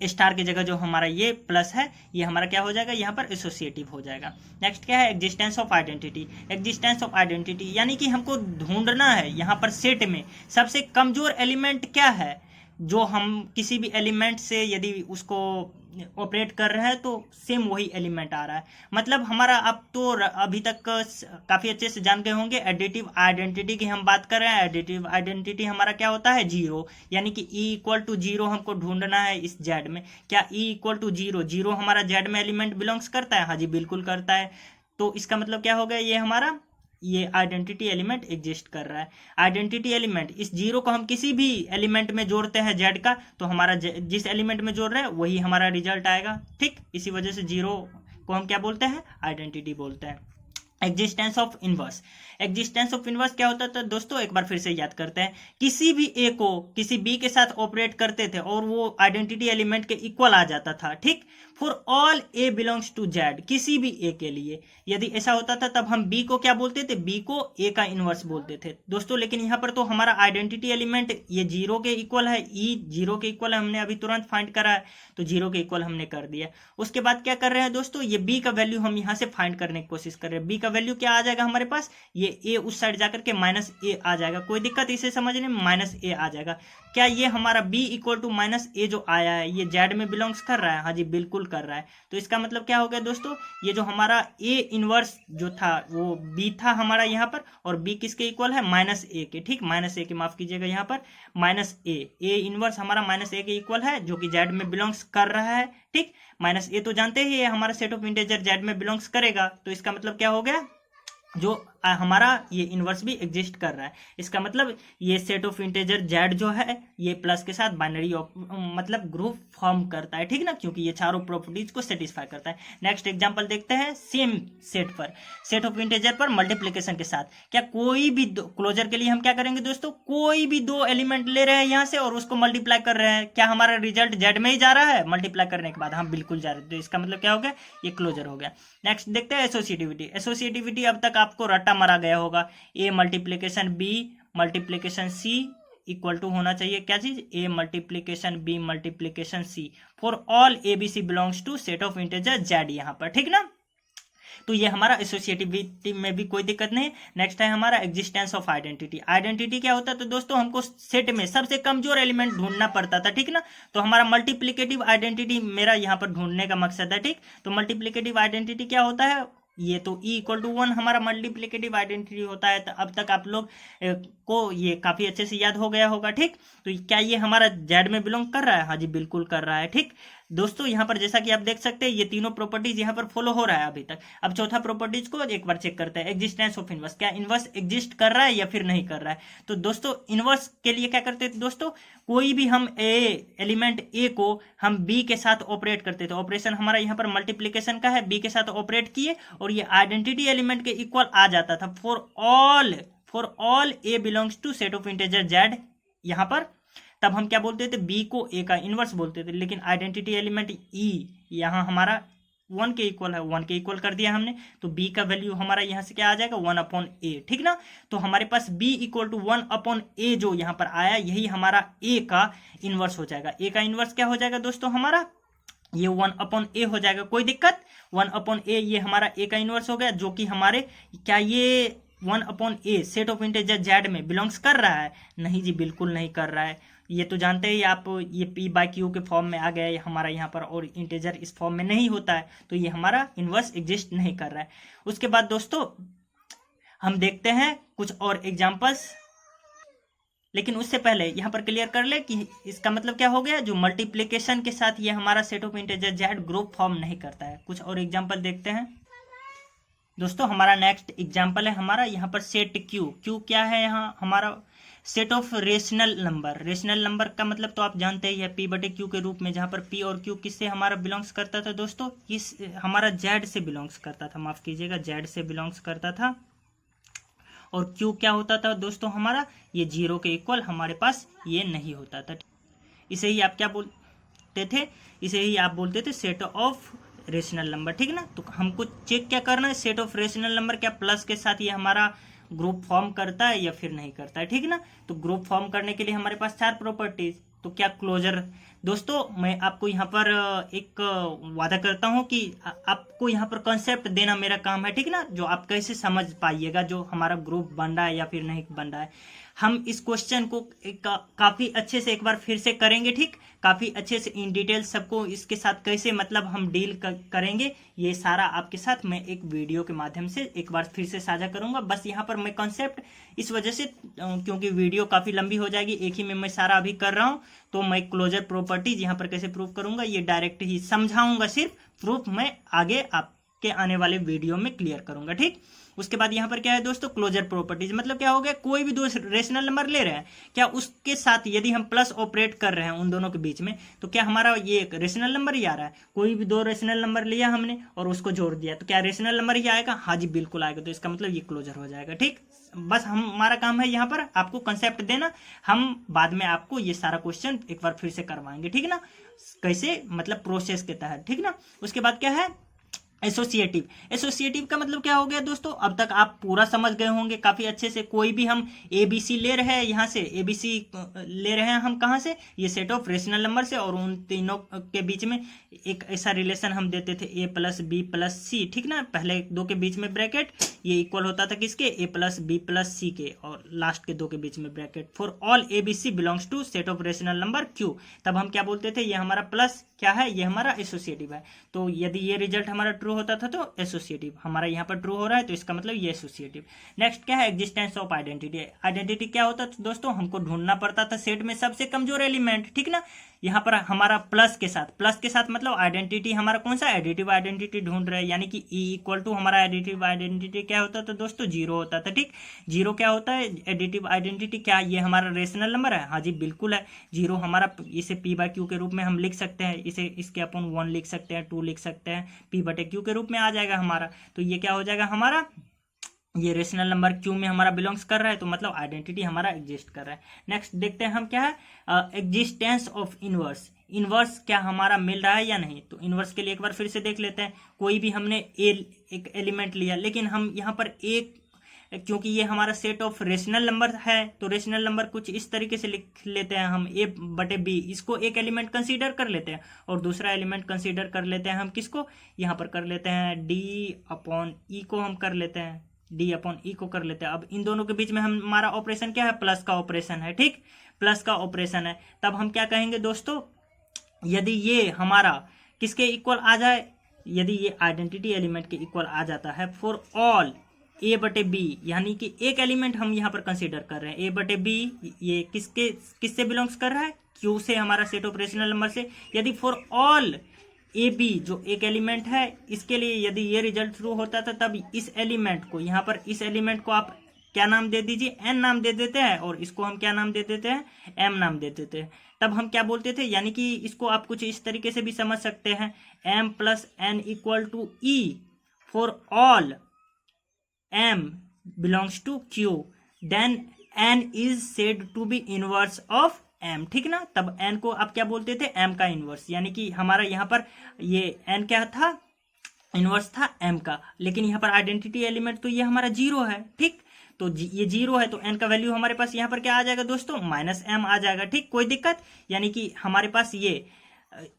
स्टार की जगह जो हमारा ये प्लस है ये हमारा क्या हो जाएगा, यहाँ पर एसोसिएटिव हो जाएगा। नेक्स्ट क्या है, existence of identity. Existence of identity यानी कि हमको ढूंढना है यहाँ पर सेट में सबसे कमजोर एलिमेंट क्या है, जो हम किसी भी एलिमेंट से यदि उसको ऑपरेट कर रहे हैं तो सेम वही एलिमेंट आ रहा है। मतलब हमारा, आप तो अभी तक काफ़ी अच्छे से जान गए होंगे, एडिटिव आइडेंटिटी की हम बात कर रहे हैं। एडिटिव आइडेंटिटी हमारा क्या होता है, जीरो, यानी कि ई इक्वल टू जीरो हमको ढूंढना है इस जेड में। क्या e equal to zero, zero हमारा जेड में एलिमेंट बिलोंग्स करता है? हाँ जी बिल्कुल करता है। तो इसका मतलब क्या हो गया, ये हमारा ये आइडेंटिटी एलिमेंट एग्जिस्ट कर रहा है। आइडेंटिटी एलिमेंट, इस जीरो को हम किसी भी एलिमेंट में जोड़ते हैं जेड का, तो हमारा जिस एलिमेंट में जोड़ रहे हैं वही हमारा रिजल्ट आएगा। ठीक, इसी वजह से जीरो को हम क्या बोलते हैं, आइडेंटिटी बोलते हैं। Existence of inverse, existence of inverse क्या होता था दोस्तों, एक बार फिर से याद करते हैं। किसी भी ए को किसी बी के साथ ऑपरेट करते थे और वो आइडेंटिटी एलिमेंट के इक्वल आ जाता था। ठीक, for all a belongs to Z, किसी भी ए के लिए यदि ऐसा होता था तब हम बी को क्या बोलते थे, बी को ए का इनवर्स बोलते थे दोस्तों। लेकिन यहाँ पर तो हमारा आइडेंटिटी एलिमेंट ये जीरो के इक्वल है, ई जीरो के इक्वल है, हमने अभी तुरंत फाइंड करा है, तो जीरो के इक्वल हमने कर दिया। उसके बाद क्या कर रहे हैं दोस्तों, ये बी का वैल्यू हम यहाँ से फाइंड करने की कोशिश कर रहे हैं। बी का वैल्यू क्या आ जाएगा हमारे पास, ये ए उस साइड जाकर के माइनस ए आ जाएगा। कोई दिक्कत इसे समझने में, माइनस ए आ जाएगा। क्या ये हमारा b इक्वल टू माइनस ए जो आया है ये जेड में बिलोंग्स कर रहा है? हाँ जी बिल्कुल कर रहा है। तो इसका मतलब क्या हो गया दोस्तों, ये जो हमारा a इनवर्स जो था वो b था हमारा यहाँ पर, और b किसके इक्वल है, माइनस ए के। ठीक, माइनस ए के, माफ कीजिएगा, यहाँ पर माइनस ए इनवर्स हमारा माइनस ए के इक्वल है, जो कि जेड में बिलोंग्स कर रहा है। ठीक, माइनस ए तो जानते ही है हमारा सेट ऑफ इंटीजर जेड में बिलोंग्स करेगा। तो इसका मतलब क्या हो गया, जो हमारा ये इनवर्स भी एग्जिस्ट कर रहा है। इसका मतलब ये सेट ऑफ इंटीजर जेड जो है ये प्लस के साथ बाइनरी मतलब ग्रुप फॉर्म करता है। ठीक ना, क्योंकि ये चारों प्रॉपर्टीज को सेटिस्फाई करता है। नेक्स्ट एग्जांपल देखते हैं, सेम सेट पर, सेट ऑफ इंटीजर पर मल्टीप्लिकेशन के साथ। क्या कोई भी क्लोजर के लिए हम क्या करेंगे दोस्तों, कोई भी दो एलिमेंट ले रहे हैं यहाँ से और उसको मल्टीप्लाई कर रहे हैं, क्या हमारा रिजल्ट जेड में ही जा रहा है मल्टीप्लाई करने के बाद? हाँ बिल्कुल जा रहा है। तो इसका मतलब क्या हो गया, ये क्लोजर हो गया। नेक्स्ट देखते हैं एसोसिएटिविटी। एसोसिएटिविटी अब तक आपको रट्टा मारा गया होगा, A multiplication B multiplication C equal to होना चाहिए क्या चीज, A multiplication B multiplication C for all A B C belongs to set of integer Z यहाँ पर। ठीक ना, तो ये हमारा एसोसिएटिविटी में भी कोई दिक्कत नहीं। नेक्स्ट है हमारा एग्जिस्टेंस ऑफ आइडेंटिटी। आइडेंटिटी क्या होता है तो दोस्तों, हमको सेट में सबसे कमजोर एलिमेंट ढूंढना पड़ता था। ठीक ना, तो हमारा मल्टीप्लिकेटिव आइडेंटिटी मेरा यहाँ पर ढूंढने का मकसद है। ठीक, तो मल्टीप्लिकेटिव आइडेंटिटी क्या होता है, ये तो e इक्वल टू 1 हमारा मल्टीप्लिकेटिव आइडेंटिटी होता है। तो अब तक आप लोग को ये काफी अच्छे से याद हो गया होगा। ठीक, तो क्या ये हमारा जेड में बिलोंग कर रहा है? हाँ जी बिल्कुल कर रहा है। ठीक दोस्तों, यहाँ पर जैसा कि आप देख सकते हैं ये तीनों प्रॉपर्टीज यहाँ पर फॉलो हो रहा है अभी तक। अब चौथा प्रॉपर्टीज को एक बार चेक करते हैं, एग्जिस्टेंस ऑफ इनवर्स। क्या इनवर्स एग्जिस्ट कर रहा है या फिर नहीं कर रहा है? तो दोस्तों इनवर्स के लिए क्या करते थे दोस्तों, कोई भी हम एलिमेंट ए को हम बी के साथ ऑपरेट करते थे। ऑपरेशन हमारा यहाँ पर मल्टीप्लीकेशन का है, बी के साथ ऑपरेट किए और ये आइडेंटिटी एलिमेंट के इक्वल आ जाता था for all a belongs to set of integer Z यहाँ पर। तब हम क्या बोलते थे, बी को ए का इनवर्स बोलते थे। लेकिन आइडेंटिटी एलिमेंट ई यहाँ हमारा 1 के इक्वल है, 1 के इक्वल कर दिया हमने, तो b का वैल्यू हमारा यहाँ से क्या आ जाएगा, 1/a। ठीक ना, तो हमारे पास b इक्वल टू 1/a जो यहाँ पर आया यही हमारा a का इनवर्स हो जाएगा। a का इनवर्स क्या हो जाएगा दोस्तों, हमारा ये 1/a हो जाएगा। कोई दिक्कत, 1/a ये हमारा a का इनवर्स हो गया, जो कि हमारे क्या ये 1/a set of integer Z में बिलोंग्स कर रहा है? नहीं जी बिल्कुल नहीं कर रहा है। ये तो जानते ही आप, ये p/q के फॉर्म में आ गया है हमारा यहाँ पर, और इंटीजर इस फॉर्म में नहीं होता है, तो ये हमारा इनवर्स एग्जिस्ट नहीं कर रहा है। उसके बाद दोस्तों हम देखते हैं कुछ और एग्जांपल्स, लेकिन उससे पहले यहाँ पर क्लियर कर ले कि इसका मतलब क्या हो गया, जो मल्टीप्लिकेशन के साथ ये हमारा set of integer Z group form नहीं करता है। कुछ और एग्जाम्पल देखते हैं दोस्तों। हमारा नेक्स्ट एग्जाम्पल है हमारा यहाँ पर सेट क्यू क्या है, यहाँ हमारा set of rational number. Rational number का मतलब तो आप जानते ही है, p/q के रूप में, जहाँ पर p और q किससे हमारा बिलोंग्स करता था दोस्तों, इस हमारा z से बिलोंग्स करता था, माफ कीजिएगा z से बिलोंग्स करता था। और q क्या होता था दोस्तों, हमारा ये 0 के इक्वल हमारे पास ये नहीं होता था। इसे ही आप क्या बोलते थे, इसे ही आप बोलते थे सेट ऑफ रेशनल नंबर। ठीक ना, तो हमको चेक क्या करना है, सेट ऑफ रेशनल नंबर क्या प्लस के साथ ये हमारा ग्रुप फॉर्म करता है या फिर नहीं करता है। ठीक ना, तो ग्रुप फॉर्म करने के लिए हमारे पास 4 प्रॉपर्टीज। तो क्या क्लोजर, दोस्तों मैं आपको यहाँ पर एक वादा करता हूँ कि आपको यहाँ पर कॉन्सेप्ट देना मेरा काम है। ठीक ना, जो आप कैसे समझ पाइएगा जो हमारा ग्रुप बन रहा है या फिर नहीं बन रहा है। हम इस क्वेश्चन को काफी अच्छे से एक बार फिर से करेंगे, ठीक, काफी अच्छे से इन डिटेल सबको इसके साथ कैसे मतलब हम डील करेंगे, ये सारा आपके साथ मैं एक वीडियो के माध्यम से एक बार फिर से साझा करूंगा। बस यहाँ पर मैं कॉन्सेप्ट इस वजह से क्योंकि वीडियो काफी लंबी हो जाएगी, एक ही में मैं सारा अभी कर रहा हूँ, तो मैं क्लोजर प्रॉपर्टीज यहाँ पर कैसे प्रूव करूंगा ये डायरेक्ट ही समझाऊंगा, सिर्फ प्रूफ मैं आगे आपके आने वाले वीडियो में क्लियर करूंगा, ठीक। उसके बाद यहाँ पर क्या है दोस्तों, क्लोजर प्रॉपर्टीज मतलब क्या हो गया, कोई भी दो रेशनल नंबर ले रहे हैं, क्या उसके साथ यदि हम प्लस ऑपरेट कर रहे हैं उन दोनों के बीच में, तो क्या हमारा ये एक रेशनल नंबर ही आ रहा है। कोई भी दो रेशनल नंबर लिया हमने और उसको जोड़ दिया, तो क्या रेशनल नंबर ही आएगा, हाँ जी बिल्कुल आएगा, तो इसका मतलब ये क्लोजर हो जाएगा, ठीक। बस हमारा काम है यहाँ पर आपको कंसेप्ट देना, हम बाद में आपको ये सारा क्वेश्चन एक बार फिर से करवाएंगे, ठीक ना, कैसे मतलब प्रोसेस के तहत, ठीक ना। उसके बाद क्या है, एसोसिएटिव। एसोसिएटिव का मतलब क्या हो गया दोस्तों, अब तक आप पूरा समझ गए होंगे काफी अच्छे से। कोई भी हम एबीसी ले रहे हैं, यहाँ से एबीसी ले रहे हैं हम कहाँ से, ये सेट ऑफ रेशनल नंबर से, और उन तीनों के बीच में एक ऐसा रिलेशन हम देते थे ए प्लस बी प्लस सी, ठीक ना, पहले दो के बीच में ब्रैकेट, ये इक्वल होता था किसके, a plus B plus c के, और लास्ट के दो के बीच में bracket. For all a b c belongs to set of rational number Q, तब हम क्या बोलते थे, ये हमारा प्लस क्या है, ये हमारा एसोसिएटिव है। तो यदि ये रिजल्ट हमारा ट्रू होता था तो एसोसिएटिव, हमारा यहाँ पर ट्रू हो रहा है तो इसका मतलब ये एसोसिएटिव। नेक्स्ट क्या है, एग्जिस्टेंस ऑफ आइडेंटिटी। आइडेंटिटी क्या होता था दोस्तों, हमको ढूंढना पड़ता था सेट में सबसे कमजोर एलिमेंट, ठीक ना। यहाँ पर हमारा प्लस के साथ मतलब आइडेंटिटी हमारा कौन सा, एडिटिव आइडेंटिटी ढूंढ रहे हैं, यानी कि ई इक्वल टू हमारा एडिटिव आइडेंटिटी क्या होता था दोस्तों, जीरो होता था, ठीक। जीरो क्या होता है, एडिटिव आइडेंटिटी, क्या ये हमारा रेशनल नंबर है, हाँ जी बिल्कुल है। जीरो हमारा, इसे पी बाय क्यू के रूप में हम लिख सकते हैं, इसे इसके अपन 1 लिख सकते हैं, 2 लिख सकते हैं, पी बटे क्यू के रूप में आ जाएगा हमारा। तो ये क्या हो जाएगा हमारा, ये रेशनल नंबर क्यू में हमारा बिलोंग्स कर रहा है, तो मतलब आइडेंटिटी हमारा एग्जिस्ट कर रहा है। नेक्स्ट देखते हैं हम क्या है, एग्जिस्टेंस ऑफ इनवर्स। इनवर्स क्या हमारा मिल रहा है या नहीं, तो इनवर्स के लिए एक बार फिर से देख लेते हैं। कोई भी हमने एक एलिमेंट लिया, लेकिन हम यहाँ पर एक, क्योंकि ये हमारा सेट ऑफ रेशनल नंबर है, तो रेशनल नंबर कुछ इस तरीके से लिख लेते हैं हम, ए बटे बी, इसको एक एलिमेंट कंसीडर कर लेते हैं, और दूसरा एलिमेंट कंसीडर कर लेते हैं हम किसको, यहाँ पर कर लेते हैं डी अपॉन ई को हम कर लेते हैं, डी अपॉन ई को कर लेते हैं। अब इन दोनों के बीच में हमारा ऑपरेशन क्या है, प्लस का ऑपरेशन है, ठीक, प्लस का ऑपरेशन है। तब हम क्या कहेंगे दोस्तों, यदि ये हमारा किसके इक्वल आ जाए, यदि ये आइडेंटिटी एलिमेंट के इक्वल आ जाता है फॉर ऑल ए बटे बी, यानी कि एक एलिमेंट हम यहाँ पर कंसीडर कर रहे हैं, ए बटे बी, ये किससे बिलोंग्स कर रहा है, क्यू से, हमारा सेट ऑफ रेशनल नंबर से। यदि फॉर ऑल ए बी जो एक एलिमेंट है, इसके लिए यदि ये रिजल्ट ट्रू होता था, तब इस एलिमेंट को, यहाँ पर इस एलिमेंट को आप क्या नाम दे दीजिए, एन नाम दे देते हैं, और इसको हम क्या नाम दे देते हैं, एम नाम दे देते हैं। तब हम क्या बोलते थे, यानी कि इसको आप कुछ इस तरीके से भी समझ सकते हैं, m plus n equal to e for all M belongs to Q, then N is said to be inverse of M, ठीक ना। तब N को आप क्या बोलते थे, M का इनवर्स, यानी कि हमारा यहाँ पर ये N क्या था, इनवर्स था M का, लेकिन यहाँ पर आइडेंटिटी एलिमेंट तो ये हमारा जीरो है, ठीक। तो ये जीरो है, तो N का वैल्यू हमारे पास यहाँ पर क्या आ जाएगा दोस्तों, -M आ जाएगा, ठीक, कोई दिक्कत। यानी कि हमारे पास ये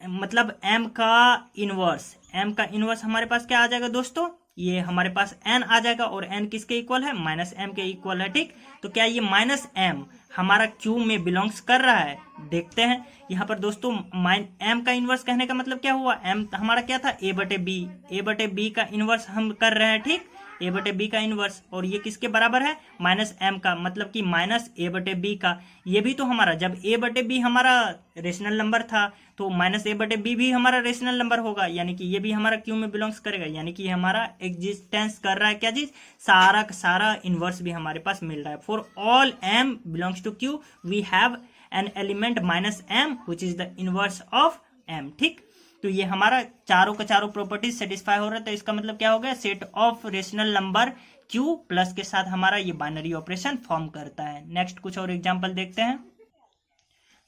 मतलब M का इनवर्स हमारे पास क्या आ जाएगा दोस्तों, ये हमारे पास n आ जाएगा, और n किसके इक्वल है, -m के इक्वल है, ठीक। तो क्या ये -m हमारा q में बिलोंग्स कर रहा है, देखते हैं यहाँ पर दोस्तों। m का इनवर्स कहने का मतलब क्या हुआ, m हमारा क्या था, a बटे b का इनवर्स हम कर रहे हैं, ठीक, a बटे b का इनवर्स, और ये किसके बराबर है, -m का, मतलब कि -a बटे b का। ये भी तो हमारा, जब a बटे b हमारा रेशनल नंबर था, तो -a बटे b भी हमारा रेशनल नंबर होगा, यानी कि ये भी हमारा q में बिलोंग्स करेगा, यानी कि हमारा एग्जिस्टेंस कर रहा है क्या चीज, सारा का सारा इनवर्स भी हमारे पास मिल रहा है। For all m belongs to q we have an element -m which is the inverse of m, ठीक। तो ये हमारा चारों का चारों प्रॉपर्टीज सेटिस्फाई हो रहा है, तो इसका मतलब क्या हो गया, set of rational number q plus के साथ हमारा ये बाइनरी ऑपरेशन फॉर्म करता है। नेक्स्ट कुछ और एग्जांपल देखते हैं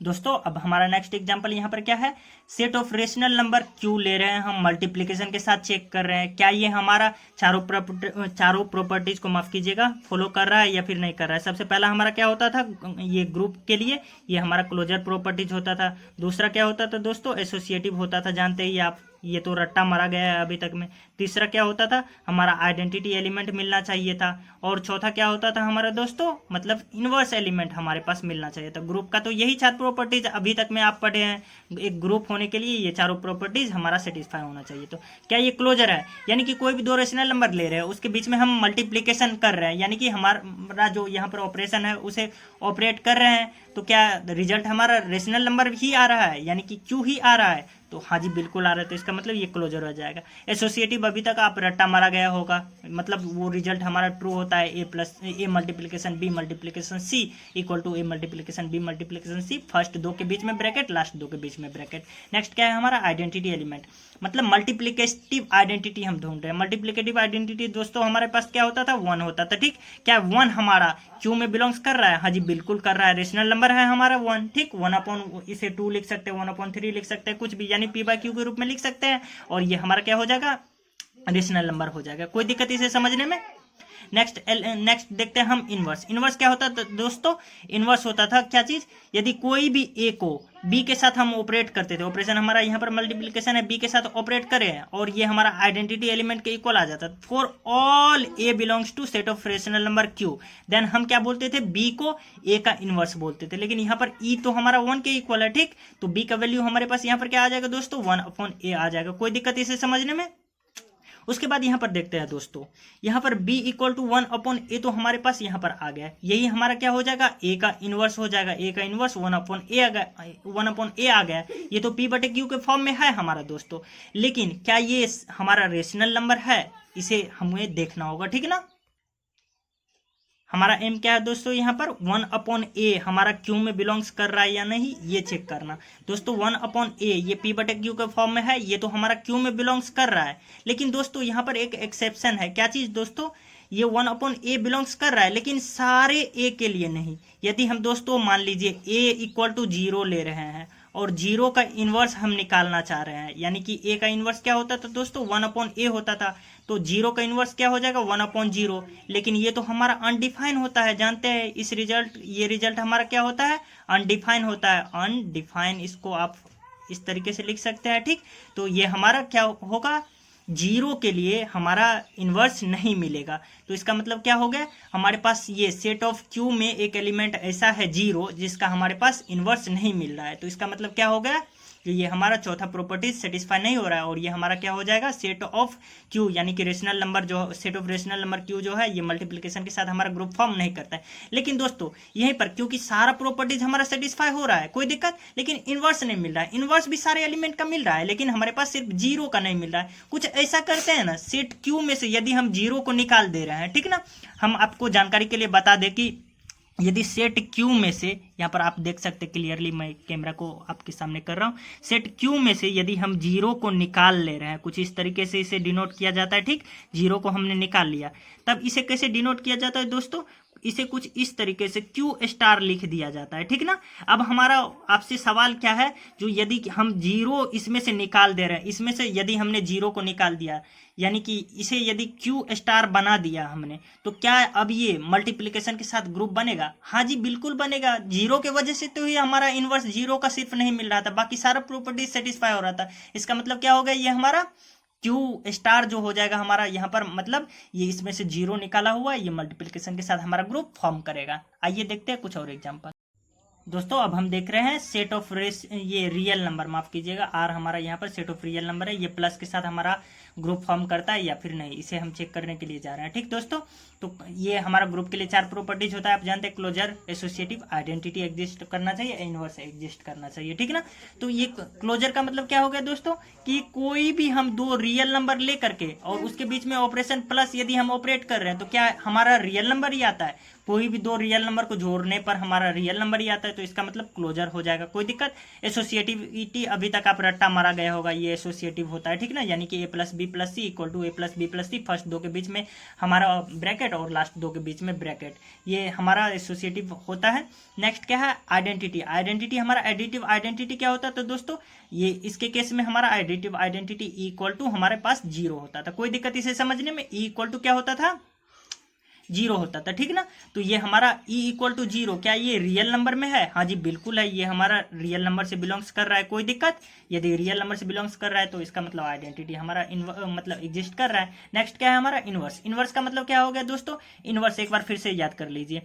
दोस्तों। अब हमारा नेक्स्ट एग्जांपल यहाँ पर क्या है, set of rational number Q ले रहे हैं हम, मल्टीप्लिकेशन के साथ चेक कर रहे हैं, क्या ये हमारा चारों प्रॉपर्टीज को माफ कीजिएगा फॉलो कर रहा है या फिर नहीं कर रहा है। सबसे पहला हमारा क्या होता था, ये ग्रुप के लिए ये हमारा क्लोजर प्रॉपर्टीज होता था। दूसरा क्या होता था दोस्तों, एसोसिएटिव होता था, जानते ही आप, ये तो रट्टा मारा गया है अभी तक में। तीसरा क्या होता था, हमारा आइडेंटिटी एलिमेंट मिलना चाहिए था। और चौथा क्या होता था हमारा दोस्तों, मतलब इनवर्स एलिमेंट हमारे पास मिलना चाहिए था। ग्रुप का तो यही 4 प्रॉपर्टीज अभी तक में आप पढ़े हैं। एक ग्रुप होने के लिए ये चारों प्रॉपर्टीज हमारा सेटिस्फाई होना चाहिए। तो क्या ये क्लोजर है, यानी कि कोई भी दो रेशनल नंबर ले रहे हैं, उसके बीच में हम मल्टीप्लीकेशन कर रहे हैं, यानी कि हमारा जो यहाँ पर ऑपरेशन है उसे ऑपरेट कर रहे हैं, तो क्या रिजल्ट हमारा रेशनल नंबर ही आ रहा है, यानी कि क्यू ही आ रहा है। तो हाँ जी बिल्कुल आ रहा है, तो इसका मतलब ये क्लोजर हो जाएगा। एसोसिएटिव अभी तक आप रट्टा मारा गया होगा, मतलब वो रिजल्ट हमारा ट्रू होता है, A multiplication B multiplication C equal to A multiplication B multiplication C, first दो के बीच में ब्रैकेट, लास्ट दो के बीच में ब्रैकेट। नेक्स्ट क्या है हमारा आइडेंटिटी एलिमेंट, मतलब मल्टीप्लीकेटिव आइडेंटिटी हम ढूंढ रहे हैं। मल्टीप्लीकेटिव आइडेंटिटी दोस्तों हमारे पास क्या होता था, 1 होता था, ठीक। क्या 1 हमारा क्यू में बिलोंग्स कर रहा है, हाँ जी बिल्कुल कर रहा है, रेशनल नंबर है हमारा 1, ठीक। 1 इसे 2 लिख सकते हैं, 1/3 लिख सकते हैं, कुछ भी, यानी पी बाय क्यू के रूप में लिख सकते हैं, और ये हमारा क्या हो जाएगा, रेशनल नंबर हो जाएगा। कोई दिक्कत इसे समझने में। नेक्स्ट देखते हैं हम इनवर्स। इनवर्स क्या होता था दोस्तों, इनवर्स होता था क्या चीज, यदि कोई भी ए को बी के साथ हम ऑपरेट करते थे, ऑपरेशन हमारा यहाँ पर मल्टीप्लिकेशन है, बी के साथ ऑपरेट करें और ये हमारा आइडेंटिटी एलिमेंट के इक्वल आ जाता था। For all a belongs to set of rational number Q, then हम क्या बोलते थे, बी को ए का इनवर्स बोलते थे। लेकिन यहाँ पर ई तो हमारा 1 के इक्वल है, ठीक। तो बी का वैल्यू हमारे पास यहाँ पर क्या आ जाएगा दोस्तों, 1/a आ जाएगा। कोई दिक्कत इसे समझने में। उसके बाद यहाँ पर देखते हैं दोस्तों, यहाँ पर b इक्वल टू 1/a तो हमारे पास यहाँ पर आ गया, यही हमारा क्या हो जाएगा, a का इनवर्स हो जाएगा। a का इनवर्स 1/a आ गया, 1/a आ गया। ये तो p बटे q के फॉर्म में है हमारा दोस्तों, लेकिन क्या ये हमारा रेशनल नंबर है, इसे हमें देखना होगा, ठीक ना। हमारा एम क्या है दोस्तों, यहाँ पर 1/a हमारा क्यू में बिलोंग्स कर रहा है या नहीं, ये चेक करना दोस्तों। 1/a ये p बटे क्यू के फॉर्म में है, ये तो हमारा क्यू में बिलोंग्स कर रहा है। लेकिन दोस्तों यहाँ पर एक एक्सेप्शन है, क्या चीज दोस्तों, ये 1/a बिलोंग्स कर रहा है, लेकिन सारे a के लिए नहीं। यदि हम दोस्तों मान लीजिए a इक्वल टू 0 ले रहे हैं और 0 का इनवर्स हम निकालना चाह रहे हैं, यानी कि a का इनवर्स क्या होता था दोस्तों, 1/a होता था, तो 0 का इनवर्स क्या हो जाएगा, 1/0। लेकिन ये तो हमारा अनडिफाइन होता है, जानते हैं इस रिजल्ट, ये रिजल्ट हमारा क्या होता है, अनडिफाइन होता है। अनडिफाइन इसको आप इस तरीके से लिख सकते हैं, ठीक। तो ये हमारा क्या होगा, 0 के लिए हमारा इनवर्स नहीं मिलेगा। तो इसका मतलब क्या हो गया, हमारे पास ये सेट ऑफ क्यू में एक एलिमेंट ऐसा है 0 जिसका हमारे पास इनवर्स नहीं मिल रहा है। तो इसका मतलब क्या हो गया कि ये हमारा चौथा प्रॉपर्टी सेटिस्फाई नहीं हो रहा है, और ये हमारा क्या हो जाएगा, सेट ऑफ क्यू, यानी कि रेशनल नंबर जो set of rational number Q जो है ये मल्टीप्लिकेशन के साथ हमारा ग्रुप फॉर्म नहीं करता है। लेकिन दोस्तों यहीं पर क्योंकि सारा प्रॉपर्टीज हमारा सेटिस्फाई हो रहा है, कोई दिक्कत, लेकिन इनवर्स नहीं मिल रहा है। इनवर्स भी सारे एलिमेंट का मिल रहा है, लेकिन हमारे पास सिर्फ 0 का नहीं मिल रहा है। कुछ ऐसा करते हैं ना, सेट क्यू में से यदि हम 0 को निकाल दे रहे हैं, ठीक ना, हम आपको जानकारी के लिए बता दें कि यदि सेट क्यू में से, यहाँ पर आप देख सकते क्लियरली, मैं कैमरा को आपके सामने कर रहा हूँ, सेट क्यू में से यदि हम 0 को निकाल ले रहे हैं, कुछ इस तरीके से इसे डिनोट किया जाता है, ठीक। 0 को हमने निकाल लिया, तब इसे कैसे डिनोट किया जाता है दोस्तों, इसे कुछ इस तरीके से क्यू स्टार लिख दिया जाता है, ठीक ना। अब हमारा आपसे सवाल क्या है, जो यदि हम 0 इसमें से निकाल दे रहे हैं, इसमें से यदि हमने 0 को निकाल दिया, यानी कि इसे यदि क्यू स्टार बना दिया हमने, तो क्या अब ये मल्टीप्लिकेशन के साथ ग्रुप बनेगा, हाँ जी बिल्कुल बनेगा। 0 के वजह से तो ही हमारा इनवर्स 0 का सिर्फ नहीं मिल रहा था, बाकी सारा प्रॉपर्टीज सेटिस्फाई हो रहा था। इसका मतलब क्या हो गया, ये हमारा क्यू स्टार जो हो जाएगा हमारा यहाँ पर, मतलब ये इसमें से 0 निकाला हुआ है, ये मल्टीप्लिकेशन के साथ हमारा ग्रुप फॉर्म करेगा। आइए देखते हैं कुछ और एग्जांपल। दोस्तों अब हम देख रहे हैं सेट ऑफ ये रियल नंबर, माफ कीजिएगा, आर हमारा यहाँ पर सेट ऑफ रियल नंबर है, ये प्लस के साथ हमारा ग्रुप फॉर्म करता है या फिर नहीं, इसे हम चेक करने के लिए जा रहे हैं, ठीक दोस्तों। तो ये हमारा ग्रुप के लिए 4 प्रॉपर्टीज होता है, आप जानते हैं, क्लोजर, एसोसिएटिव, आइडेंटिटी एग्जिस्ट करना चाहिए, इनवर्स एग्जिस्ट करना चाहिए, ठीक ना। तो ये क्लोजर का मतलब क्या हो गया दोस्तों, कि कोई भी हम 2 रियल नंबर ले करके और उसके बीच में ऑपरेशन प्लस यदि हम ऑपरेट कर रहे हैं, तो क्या हमारा रियल नंबर ही आता है, कोई भी 2 रियल नंबर को जोड़ने पर हमारा रियल नंबर ही आता है, तो इसका मतलब क्लोजर हो जाएगा। कोई दिक्कत। एसोसिएटिविटी अभी तक आप रट्टा मारा गया होगा, ये एसोसिएटिव होता है, ठीक ना, यानी कि a plus B plus C equal to a plus B plus c, first 2 के बीच में हमारा ब्रैकेट और लास्ट 2 के बीच में ब्रैकेट, ये हमारा एसोसिएटिव होता है। नेक्स्ट क्या है, आइडेंटिटी। आइडेंटिटी हमारा एडिटिव आइडेंटिटी क्या होता है, तो दोस्तों ये इसके केस में हमारा एडिटिव आइडेंटिटी इक्वल टू हमारे पास 0 होता था। कोई दिक्कत इसे समझने में, इक्वल टू क्या होता था, जीरो होता था, ठीक ना। तो ये हमारा ई इक्वल टू जीरो, क्या ये रियल नंबर में है? हाँ जी बिल्कुल है, ये हमारा रियल नंबर से बिलोंग्स कर रहा है, कोई दिक्कत? यदि रियल नंबर से बिलोंग्स कर रहा है तो इसका मतलब आइडेंटिटी हमारा मतलब एग्जिस्ट कर रहा है। नेक्स्ट क्या है हमारा इनवर्स। इनवर्स का मतलब क्या हो गया दोस्तों? इनवर्स एक बार फिर से याद कर लीजिए,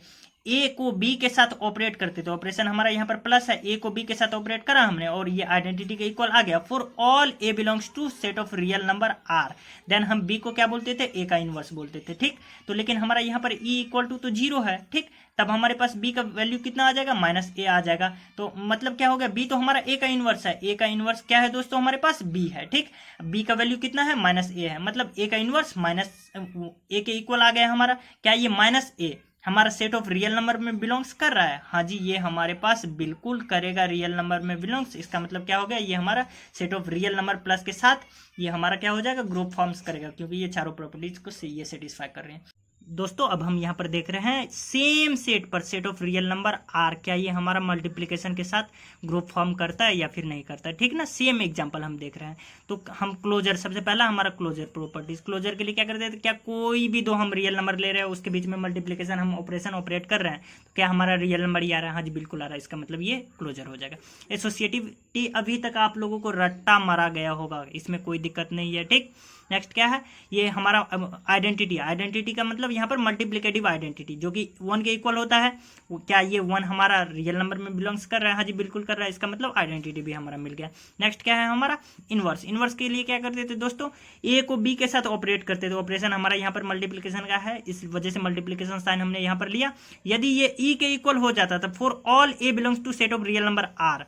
ए को बी के साथ ऑपरेट करते थे, ऑपरेशन हमारा यहाँ पर प्लस है, ए को बी के साथ ऑपरेट करा हमने और ये आइडेंटिटी के इक्वल आ गया। For all a belongs to set of real number R, then हम बी को क्या बोलते थे? ए का इनवर्स बोलते थे, ठीक। तो लेकिन हमारा यहाँ पर ई इक्वल टू तो जीरो है, ठीक, तब हमारे पास बी का वैल्यू कितना आ जाएगा? माइनस ए आ जाएगा। तो मतलब क्या हो गया? बी तो हमारा ए का इनवर्स है, ए का इनवर्स क्या है दोस्तों? हमारे पास बी है, ठीक। बी का वैल्यू कितना है? माइनस ए है, मतलब ए का इनवर्स माइनस ए के इक्वल आ गया हमारा। क्या ये माइनस ए हमारा सेट ऑफ रियल नंबर में बिलोंग्स कर रहा है? हाँ जी, ये हमारे पास बिल्कुल करेगा, रियल नंबर में बिलोंग्स। इसका मतलब क्या हो गया? ये हमारा set of real number plus के साथ ये हमारा क्या हो जाएगा? ग्रुप फॉर्म्स करेगा, क्योंकि ये चारों प्रॉपर्टीज को ये सेटिस्फाई कर रहे हैं। दोस्तों अब हम यहाँ पर देख रहे हैं सेम सेट पर set of real number R, क्या ये हमारा मल्टीप्लिकेशन के साथ ग्रुप फॉर्म करता है या फिर नहीं करता है, ठीक ना। सेम एग्जांपल हम देख रहे हैं। तो हम क्लोजर, सबसे पहला हमारा क्लोजर प्रॉपर्टीज। क्लोजर के लिए क्या करते हैं? क्या कोई भी दो हम रियल नंबर ले रहे हैं, उसके बीच में मल्टीप्लिकेशन हम ऑपरेशन ऑपरेट कर रहे हैं, तो क्या हमारा रियल नंबर ही आ रहा है? हाँ जी बिल्कुल आ रहा है, इसका मतलब ये क्लोजर हो जाएगा। एसोसिएटिविटी अभी तक आप लोगों को रट्टा मारा गया होगा, इसमें कोई दिक्कत नहीं है, ठीक। नेक्स्ट क्या है? ये हमारा आइडेंटिटी। आइडेंटिटी का मतलब यहाँ पर मल्टीप्लिकेटिव आइडेंटिटी, जो कि 1 के इक्वल होता है। क्या ये 1 हमारा रियल नंबर में बिलोंग्स कर रहा है? हाँ जी बिल्कुल कर रहा है, इसका मतलब आइडेंटिटी भी हमारा मिल गया। नेक्स्ट क्या है हमारा? इनवर्स। इनवर्स के लिए क्या करते थे दोस्तों? ए को बी के साथ ऑपरेट करते थे, ऑपरेशन हमारा यहाँ पर मल्टीप्लिकेशन का है, इस वजह से मल्टीप्लिकेशन साइन हमने यहाँ पर लिया। यदि ये ई के इक्वल हो जाता था, for all a belongs to set of real number R,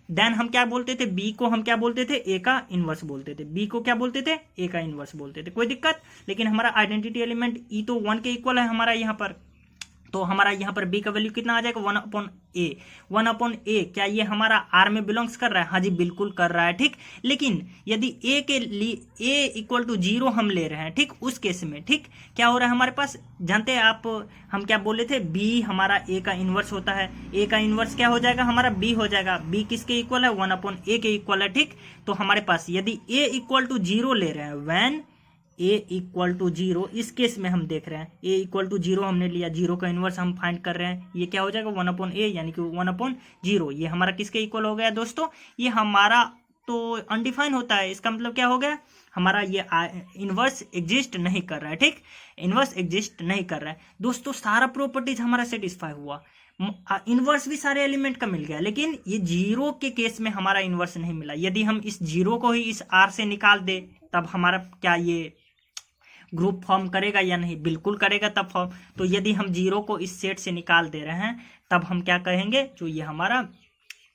then हम क्या बोलते थे? बी को हम क्या बोलते थे? ए का इनवर्स बोलते थे। बी को क्या बोलते थे? ए का इनवर्स बोलते थे, कोई दिक्कत? लेकिन हमारा आइडेंटिटी एलिमेंट ई तो 1 के इक्वल है हमारा यहाँ पर, तो हमारा यहाँ पर बी का वैल्यू कितना आ जाएगा? 1/a। 1/a क्या ये हमारा आर में बिलोंग्स कर रहा है? हाँ जी बिल्कुल कर रहा है, ठीक। लेकिन यदि ए के लिए ए इक्वल टू जीरो हम ले रहे हैं, ठीक, उस केस में, ठीक, क्या हो रहा है हमारे पास? जानते हैं आप, हम क्या बोले थे? बी हमारा ए का इनवर्स होता है, ए का इनवर्स क्या हो जाएगा? हमारा बी हो जाएगा। बी किसके इक्वल है? 1/a के इक्वल है, ठीक। तो हमारे पास यदि ए इक्वल टू जीरो ले रहे हैं, when a equal to zero, इस केस में हम देख रहे हैं ए इक्वल टू जीरो हमने लिया, जीरो का इनवर्स हम फाइंड कर रहे हैं, ये क्या हो जाएगा? 1/a, यानी कि 1/0। ये हमारा किसके इक्वल हो गया दोस्तों? ये हमारा तो अनडिफाइन होता है, इसका मतलब क्या हो गया? हमारा ये इनवर्स एग्जिस्ट नहीं कर रहा है, ठीक। इनवर्स एग्जिस्ट नहीं कर रहा है दोस्तों। सारा प्रॉपर्टीज हमारा सेटिस्फाई हुआ, इनवर्स भी सारे एलिमेंट का मिल गया, लेकिन ये जीरो के केस में हमारा इनवर्स नहीं मिला। यदि हम इस जीरो को ही इस आर से निकाल दे, तब हमारा क्या ये ग्रुप फॉर्म करेगा या नहीं? बिल्कुल करेगा तब फॉर्म। तो यदि हम जीरो को इस सेट से निकाल दे रहे हैं, तब हम क्या कहेंगे? जो ये हमारा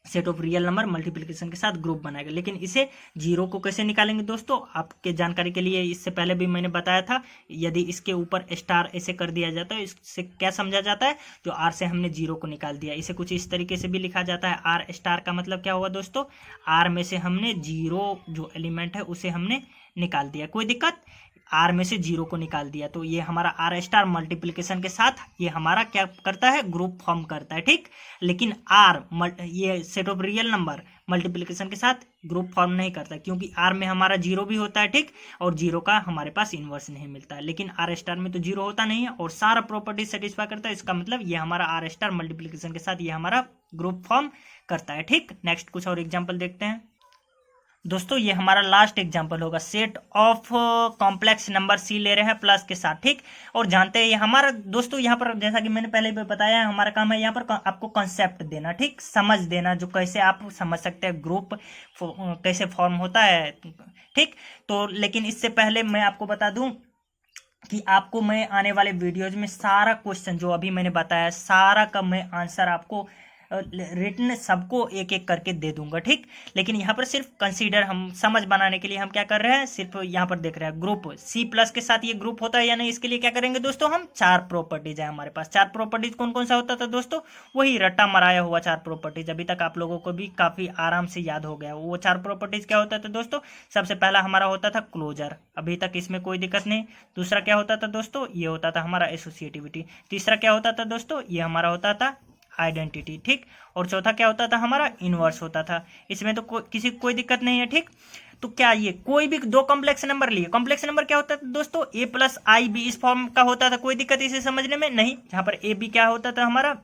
set of real number multiplication के साथ ग्रुप बनाएगा। लेकिन इसे जीरो को कैसे निकालेंगे दोस्तों? आपके जानकारी के लिए, इससे पहले भी मैंने बताया था, यदि इसके ऊपर स्टार ऐसे कर दिया जाता है, इससे क्या समझा जाता है? जो आर से हमने जीरो को निकाल दिया, इसे कुछ इस तरीके से भी लिखा जाता है। आर स्टार का मतलब क्या हुआ दोस्तों? आर में से हमने जीरो जो एलिमेंट है उसे हमने निकाल दिया, कोई दिक्कत? आर में से जीरो को निकाल दिया, तो ये हमारा आर स्टार मल्टीप्लिकेशन के साथ ये हमारा क्या करता है? ग्रुप फॉर्म करता है, ठीक। लेकिन आर ये set of real number multiplication के साथ ग्रुप फॉर्म नहीं करता, क्योंकि आर में हमारा जीरो भी होता है, ठीक, और जीरो का हमारे पास इनवर्स नहीं मिलता है। लेकिन आर स्टार में तो जीरो होता नहीं है और सारा प्रॉपर्टी सेटिस्फाई करता है, इसका मतलब ये हमारा आर स्टार मल्टीप्लिकेशन के साथ ये हमारा ग्रुप फॉर्म करता है, ठीक। नेक्स्ट कुछ और एग्जाम्पल देखते हैं दोस्तों। ये हमारा लास्ट एग्जांपल होगा, set of complex number C ले रहे हैं प्लस के साथ, ठीक। और जानते हैं ये हमारा दोस्तों, यहाँ पर जैसा कि मैंने पहले भी बताया, हमारा काम है यहाँ पर आपको कॉन्सेप्ट देना, ठीक, समझ देना, जो कैसे आप समझ सकते हैं ग्रुप कैसे फॉर्म होता है, ठीक। तो लेकिन इससे पहले मैं आपको बता दूं कि आपको मैं आने वाले वीडियोज में सारा क्वेश्चन जो अभी मैंने बताया, सारा का मैं आंसर आपको रिटन सबको एक एक करके दे दूंगा, ठीक। लेकिन यहाँ पर सिर्फ कंसीडर, हम समझ बनाने के लिए हम क्या कर रहे हैं, सिर्फ यहाँ पर देख रहे हैं ग्रुप सी प्लस के साथ ये ग्रुप होता है या नहीं। इसके लिए क्या करेंगे दोस्तों, हम 4 प्रॉपर्टीज है हमारे पास। 4 प्रॉपर्टीज कौन कौन सा होता था दोस्तों? वही रट्टा मराया हुआ 4 प्रॉपर्टीज, अभी तक आप लोगों को भी काफी आराम से याद हो गया। वो 4 प्रॉपर्टीज क्या होता था दोस्तों? सबसे पहला हमारा होता था क्लोजर, अभी तक इसमें कोई दिक्कत नहीं। दूसरा क्या होता था दोस्तों? ये होता था हमारा एसोसिएटिविटी। तीसरा क्या होता था दोस्तों? ये हमारा होता था आइडेंटिटी, ठीक। और चौथा क्या होता था हमारा, इनवर्स होता था। इसमें तो किसी कोई दिक्कत नहीं है, ठीक। तो क्या ये कोई भी दो कॉम्प्लेक्स नंबर लिए, कॉम्प्लेक्स नंबर क्या होता था दोस्तों, ए प्लस आई बी, इस फॉर्म का होता था, कोई दिक्कत इसे समझने में नहीं। यहाँ पर ए बी क्या होता था हमारा,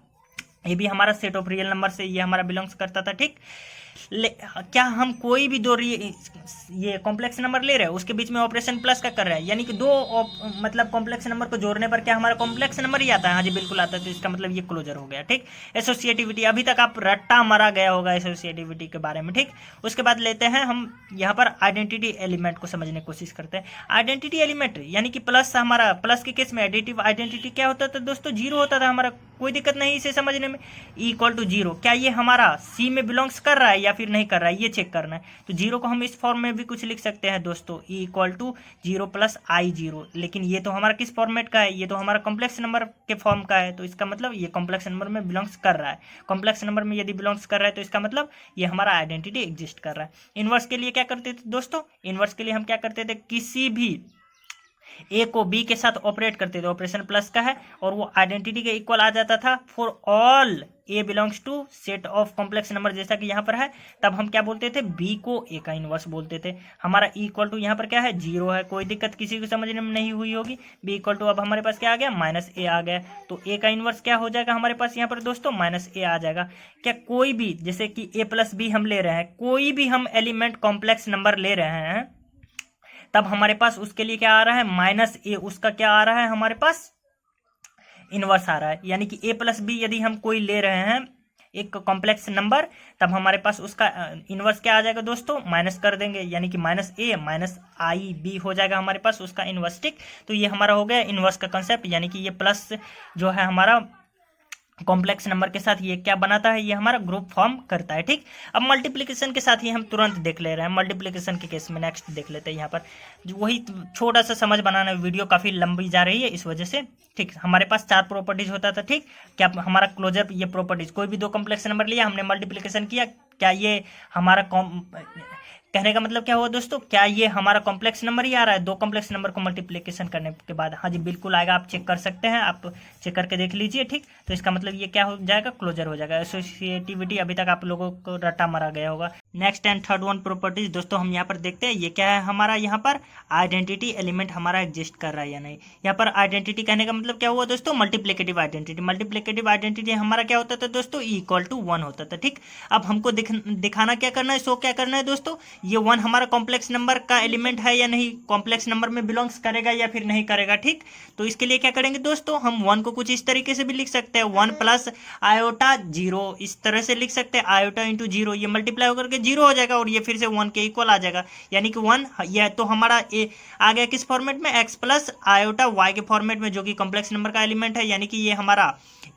ए बी हमारा सेट ऑफ रियल नंबर से ये हमारा बिलोंग्स करता था, ठीक। क्या हम कोई भी दो ये कॉम्प्लेक्स नंबर ले रहे हैं, उसके बीच में ऑपरेशन प्लस का कर रहे हैं, यानी कि दो मतलब कॉम्प्लेक्स नंबर को जोड़ने पर क्या हमारा कॉम्प्लेक्स नंबर ही आता है, हाँ जी बिल्कुल आता है। तो इसका मतलब ये क्लोजर हो गया, ठीक। एसोसिएटिविटी, अभी तक आप रट्टा मारा गया होगा एसोसिएटिविटी के बारे में, ठीक। उसके बाद लेते हैं हम यहाँ पर आइडेंटिटी एलिमेंट को समझने की कोशिश करते हैं। आइडेंटिटी एलिमेंट यानी कि प्लस, हमारा प्लस के केस में एडिटिव आइडेंटिटी क्या होता था दोस्तों, जीरो होता था हमारा, कोई दिक्कत नहीं इसे समझने में। इक्वल टू जीरो, क्या ये हमारा सी में बिलोंग्स कर रहा है या फिर नहीं कर रहा है, ये चेक करना है। तो जीरो को हम इस फॉर्म में भी कुछ लिख सकते हैं दोस्तों, e equal to zero plus i zero, लेकिन ये तो हमारा किस फॉर्मेट का है, ये तो हमारा कॉम्प्लेक्स नंबर के फॉर्म का है। तो इसका मतलब ये कॉम्प्लेक्स नंबर में बिलोंग्स कर रहा है। कॉम्प्लेक्स नंबर में यदि बिलोंग्स कर रहा है तो इसका मतलब ये हमारा आइडेंटिटी एग्जिस्ट कर रहा है। इनवर्स के लिए क्या करते थे दोस्तों, इनवर्स के लिए हम क्या करते थे, किसी भी ए को बी के साथ ऑपरेट करते थे, ऑपरेशन प्लस का है, और वो आइडेंटिटी के इक्वल आ जाता था for all a belongs to set of complex number, जैसा कि यहाँ पर है। तब हम क्या बोलते थे, बी को ए का इनवर्स बोलते थे। हमारा इक्वल टू यहाँ पर क्या है, जीरो है, कोई दिक्कत किसी को समझने में नहीं हुई होगी। बी इक्वल टू अब हमारे पास क्या आ गया, माइनस ए आ गया। तो ए का इनवर्स क्या हो जाएगा हमारे पास यहाँ पर दोस्तों, माइनस ए आ जाएगा। क्या कोई भी, जैसे कि ए प्लस बी हम ले रहे हैं, कोई भी हम एलिमेंट कॉम्प्लेक्स नंबर ले रहे हैं, तब हमारे पास उसके लिए क्या आ रहा है, माइनस ए, उसका क्या आ रहा है हमारे पास, इनवर्स आ रहा है। यानी कि ए प्लस बी यदि हम कोई ले रहे हैं एक कॉम्प्लेक्स नंबर, तब हमारे पास उसका इनवर्स क्या आ जाएगा दोस्तों, माइनस कर देंगे, यानी कि माइनस ए माइनस आई बी हो जाएगा हमारे पास उसका इनवर्स, ठीक। तो ये हमारा हो गया इनवर्स का कंसेप्ट, यानी कि ये प्लस जो है हमारा कॉम्प्लेक्स नंबर के साथ ये क्या बनाता है, ये हमारा ग्रुप फॉर्म करता है, ठीक। अब मल्टीप्लिकेशन के साथ ही हम तुरंत देख ले रहे हैं। मल्टीप्लिकेशन के केस में नेक्स्ट देख लेते हैं। यहाँ पर वही छोटा सा समझ बनाना, वीडियो काफ़ी लंबी जा रही है इस वजह से, ठीक। हमारे पास चार प्रॉपर्टीज होता था, ठीक। क्या हमारा क्लोजर, ये प्रॉपर्टीज, कोई भी दो कॉम्प्लेक्स नंबर लिया, हमने मल्टीप्लिकेशन किया, क्या ये हमारा कहने का मतलब क्या हुआ दोस्तों, क्या ये हमारा कॉम्प्लेक्स नंबर ही आ रहा है दो कॉम्प्लेक्स नंबर को मल्टीप्लिकेशन करने के बाद, हाँ जी बिल्कुल आएगा, आप चेक कर सकते हैं, आप चेक करके देख लीजिए, ठीक। तो इसका मतलब ये क्या हो जाएगा, क्लोजर हो जाएगा। एसोसिएटिविटी अभी तक आप लोगों को रट्टा मारा गया होगा। Next and third one properties दोस्तों हम यहाँ पर देखते हैं, ये क्या है हमारा, यहाँ पर आइडेंटिटी एलिमेंट हमारा एग्जिस्ट कर रहा है या नहीं। यहाँ पर आइडेंटिटी कहने का मतलब क्या हुआ दोस्तों, मल्टीप्लिकेटिव आइडेंटिटी। मल्टीप्लिकेटिव आइडेंटिटी हमारा क्या होता था दोस्तों, इक्वल टू वन होता था, ठीक। अब हमको दिखाना क्या करना है, शो क्या करना है दोस्तों, ये वन हमारा कॉम्प्लेक्स नंबर का एलिमेंट है या नहीं, कॉम्प्लेक्स नंबर में बिलोंग्स करेगा या फिर नहीं करेगा, ठीक। तो इसके लिए क्या करेंगे दोस्तों, हम वन को कुछ इस तरीके से भी लिख सकते हैं, वन प्लस आयोटा जीरो, इस तरह से लिख सकते हैं, आयोटा इंटू जीरो, ये मल्टीप्लाई होकर के जीरो हो जाएगा और ये फिर से वन के इक्वल आ जाएगा, यानी कि वन, यह तो हमारा ए आ गया किस फॉर्मेट में, एक्स प्लस आयोटा वाई के फॉर्मेट में, जो कि कॉम्प्लेक्स नंबर का एलिमेंट है, यानी कि ये हमारा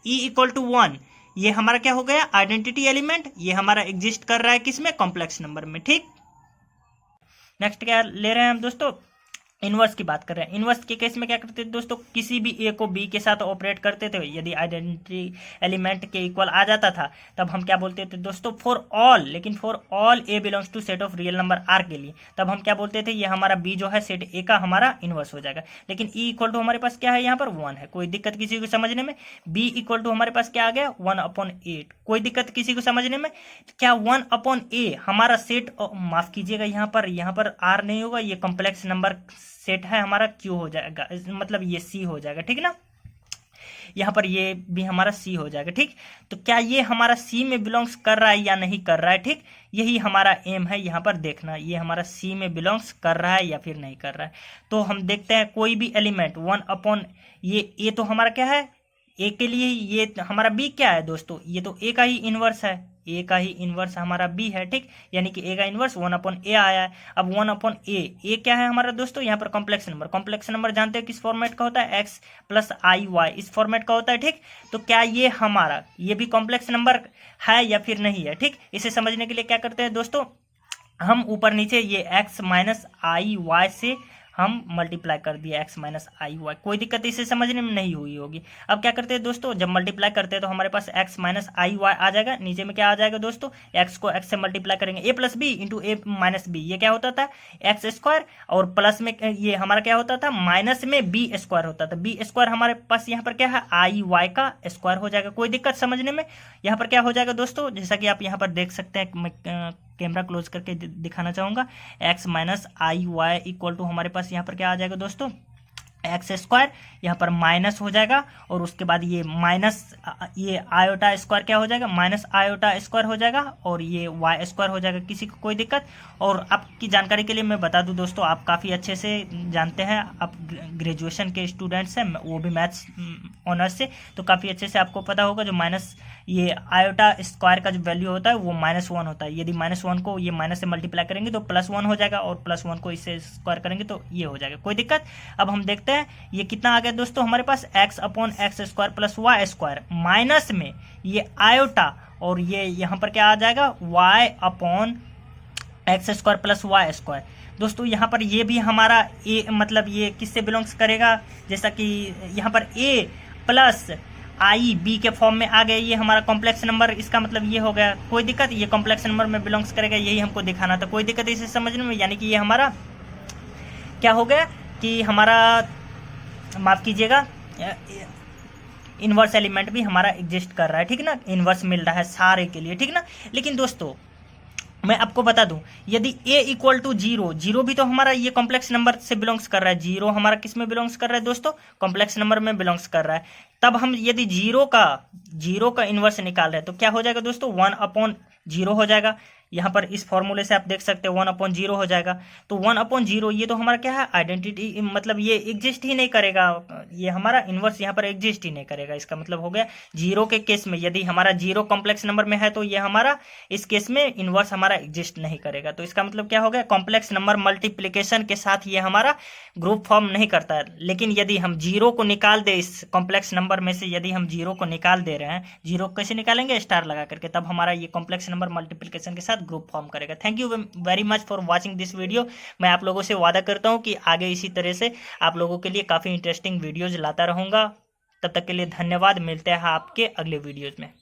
ई इक्वल टू वन, ये हमारा क्या हो गया, आइडेंटिटी एलिमेंट, ये हमारा एग्जिस्ट कर रहा है किसमें, कॉम्प्लेक्स नंबर में, ठीक। नेक्स्ट क्या ले रहे हैं हम दोस्तों, इनवर्स की बात कर रहे हैं। इनवर्स के केस में क्या करते थे दोस्तों, किसी भी ए को बी के साथ ऑपरेट करते थे, यदि आइडेंटिटी एलिमेंट के इक्वल आ जाता था, तब हम क्या बोलते थे दोस्तों, फॉर ऑल, लेकिन for all a belongs to set of real number R के लिए, तब हम क्या बोलते थे, ये हमारा बी जो है सेट ए का हमारा इनवर्स हो जाएगा। लेकिन ई इक्वल टू हमारे पास क्या है, यहाँ पर वन है, कोई दिक्कत किसी को समझने में। बी इक्वल टू हमारे पास क्या आ गया, 1/8, कोई दिक्कत किसी को समझने में। क्या 1/a हमारा सेट, माफ कीजिएगा यहाँ पर आर नहीं होगा, ये कॉम्प्लेक्स नंबर सेट है हमारा, क्यू हो जाएगा, मतलब ये सी हो जाएगा, ठीक ना। यहाँ पर ये भी हमारा सी हो जाएगा, ठीक। तो क्या ये हमारा सी में बिलोंग्स कर रहा है या नहीं कर रहा है, ठीक। यही हमारा एम है यहाँ पर देखना, ये हमारा सी में बिलोंग्स कर रहा है या फिर नहीं कर रहा है। तो हम देखते हैं कोई भी एलिमेंट 1/, ये तो हमारा क्या है, ए के लिए, ये हमारा बी क्या है दोस्तों, ये तो ए का ही इनवर्स है, ए का ही इनवर्स हमारा बी है, ठीक। यानी कि ए का इनवर्स 1/a आया है। अब 1/a क्या है हमारा दोस्तों, यहाँ पर कॉम्प्लेक्स नंबर, कॉम्प्लेक्स नंबर जानते हैं किस फॉर्मेट का होता है, x प्लस आई वाई, इस फॉर्मेट का होता है, ठीक। तो क्या ये हमारा, ये भी कॉम्प्लेक्स नंबर है या फिर नहीं है, ठीक। इसे समझने के लिए क्या करते हैं दोस्तों, हम ऊपर नीचे ये x माइनस आई वाई से हम मल्टीप्लाई कर दिया एक्स माइनस आई वाई, कोई दिक्कत इसे समझने में नहीं हुई होगी। अब क्या करते हैं दोस्तों, जब मल्टीप्लाई करते हैं तो हमारे पास एक्स माइनस आई वाई आ जाएगा, नीचे में क्या आ जाएगा दोस्तों, एक्स को एक्स से मल्टीप्लाई करेंगे, ए प्लस बी इंटू ए माइनस बी, ये क्या होता था एक्स स्क्वायर, और प्लस में ये हमारा क्या होता था माइनस में बी स्क्वायर होता था, बी स्क्वायर हमारे पास यहाँ पर क्या है आई वाई का स्क्वायर हो जाएगा। कोई दिक्कत समझने में, यहाँ पर क्या हो जाएगा दोस्तों, जैसा कि आप यहाँ पर देख सकते हैं, मैं कैमरा क्लोज करके दिखाना चाहूंगा, x minus i y equal to हमारे पास यहाँ पर क्या आ जाएगा दोस्तों एक्स स्क्वायर, यहाँ पर माइनस हो जाएगा, और उसके बाद ये माइनस ये आयोटा स्क्वायर क्या हो जाएगा माइनस आयोटा स्क्वायर हो जाएगा, और ये वाई स्क्वायर हो जाएगा। किसी को कोई दिक्कत? और आपकी जानकारी के लिए मैं बता दूं दोस्तों, आप काफ़ी अच्छे से जानते हैं, आप ग्रेजुएशन के स्टूडेंट्स हैं, वो भी मैथ्स ऑनर्स से, तो काफ़ी अच्छे से आपको पता होगा जो माइनस ये आयोटा स्क्वायर का जो वैल्यू होता है वो -1 होता है। यदि -1 को ये माइनस से मल्टीप्लाई करेंगे तो +1 हो जाएगा, और +1 को इससे स्क्वायर करेंगे तो ये हो जाएगा। कोई दिक्कत? अब हम देखते हैं ये कितना आ गया दोस्तों हमारे पास, x upon x square plus y square minus में ये आयोटा, और ये यहाँ पर क्या आ जाएगा y upon x square plus y square. दोस्तों यहाँ पर ये भी हमारा a मतलब ये किससे बिलोंग्स करेगा, जैसा कि यहाँ पर a प्लस आई बी के फॉर्म में आ गया, ये हमारा कॉम्प्लेक्स नंबर, इसका मतलब ये हो गया। कोई दिक्कत? ये कॉम्प्लेक्स नंबर में बिलोंग्स करेगा, यही हमको दिखाना था। कोई दिक्कत इसे समझने में? यानी कि ये हमारा क्या हो गया कि हमारा, माफ कीजिएगा, इनवर्स एलिमेंट भी हमारा एग्जिस्ट कर रहा है, ठीक ना, इनवर्स मिल रहा है सारे के लिए, ठीक ना। लेकिन दोस्तों मैं आपको बता दूं, यदि a इक्वल टू 0, 0 भी तो हमारा ये कॉम्प्लेक्स नंबर से बिलोंग्स कर रहा है, 0 हमारा किस में बिलोंग्स कर रहा है दोस्तों, कॉम्प्लेक्स नंबर में बिलोंग्स कर रहा है। तब हम यदि 0 का इनवर्स निकाल रहे हैं तो क्या हो जाएगा दोस्तों, 1/0 हो जाएगा। यहाँ पर इस फॉर्मूले से आप देख सकते हैं 1/0 हो जाएगा। तो 1/0 ये तो हमारा क्या है आइडेंटिटी, मतलब ये एग्जिस्ट ही नहीं करेगा, ये हमारा इनवर्स यहाँ पर एग्जिस्ट ही नहीं करेगा। इसका मतलब हो गया 0 के केस में, यदि हमारा 0 कॉम्प्लेक्स नंबर में है तो ये हमारा इस केस में इनवर्स हमारा एग्जिस्ट नहीं करेगा। तो इसका मतलब क्या हो गया, कॉम्प्लेक्स नंबर मल्टीप्लीकेशन के साथ ये हमारा ग्रुप फॉर्म नहीं करता है। लेकिन यदि हम 0 को निकाल दे इस कॉम्प्लेक्स नंबर में से, यदि हम 0 को निकाल दे रहे हैं, 0 कैसे निकालेंगे, स्टार लगा करके, तब हमारा ये कॉम्प्लेक्स नंबर मल्टीप्लीकेशन के साथ ग्रुप फॉर्म करेगा। Thank you very much for watching this video. मैं आप लोगों से वादा करता हूं कि आगे इसी तरह से आप लोगों के लिए काफ़ी इंटरेस्टिंग वीडियोज लाता रहूंगा। तब तक के लिए धन्यवाद, मिलते हैं आपके अगले वीडियोज में।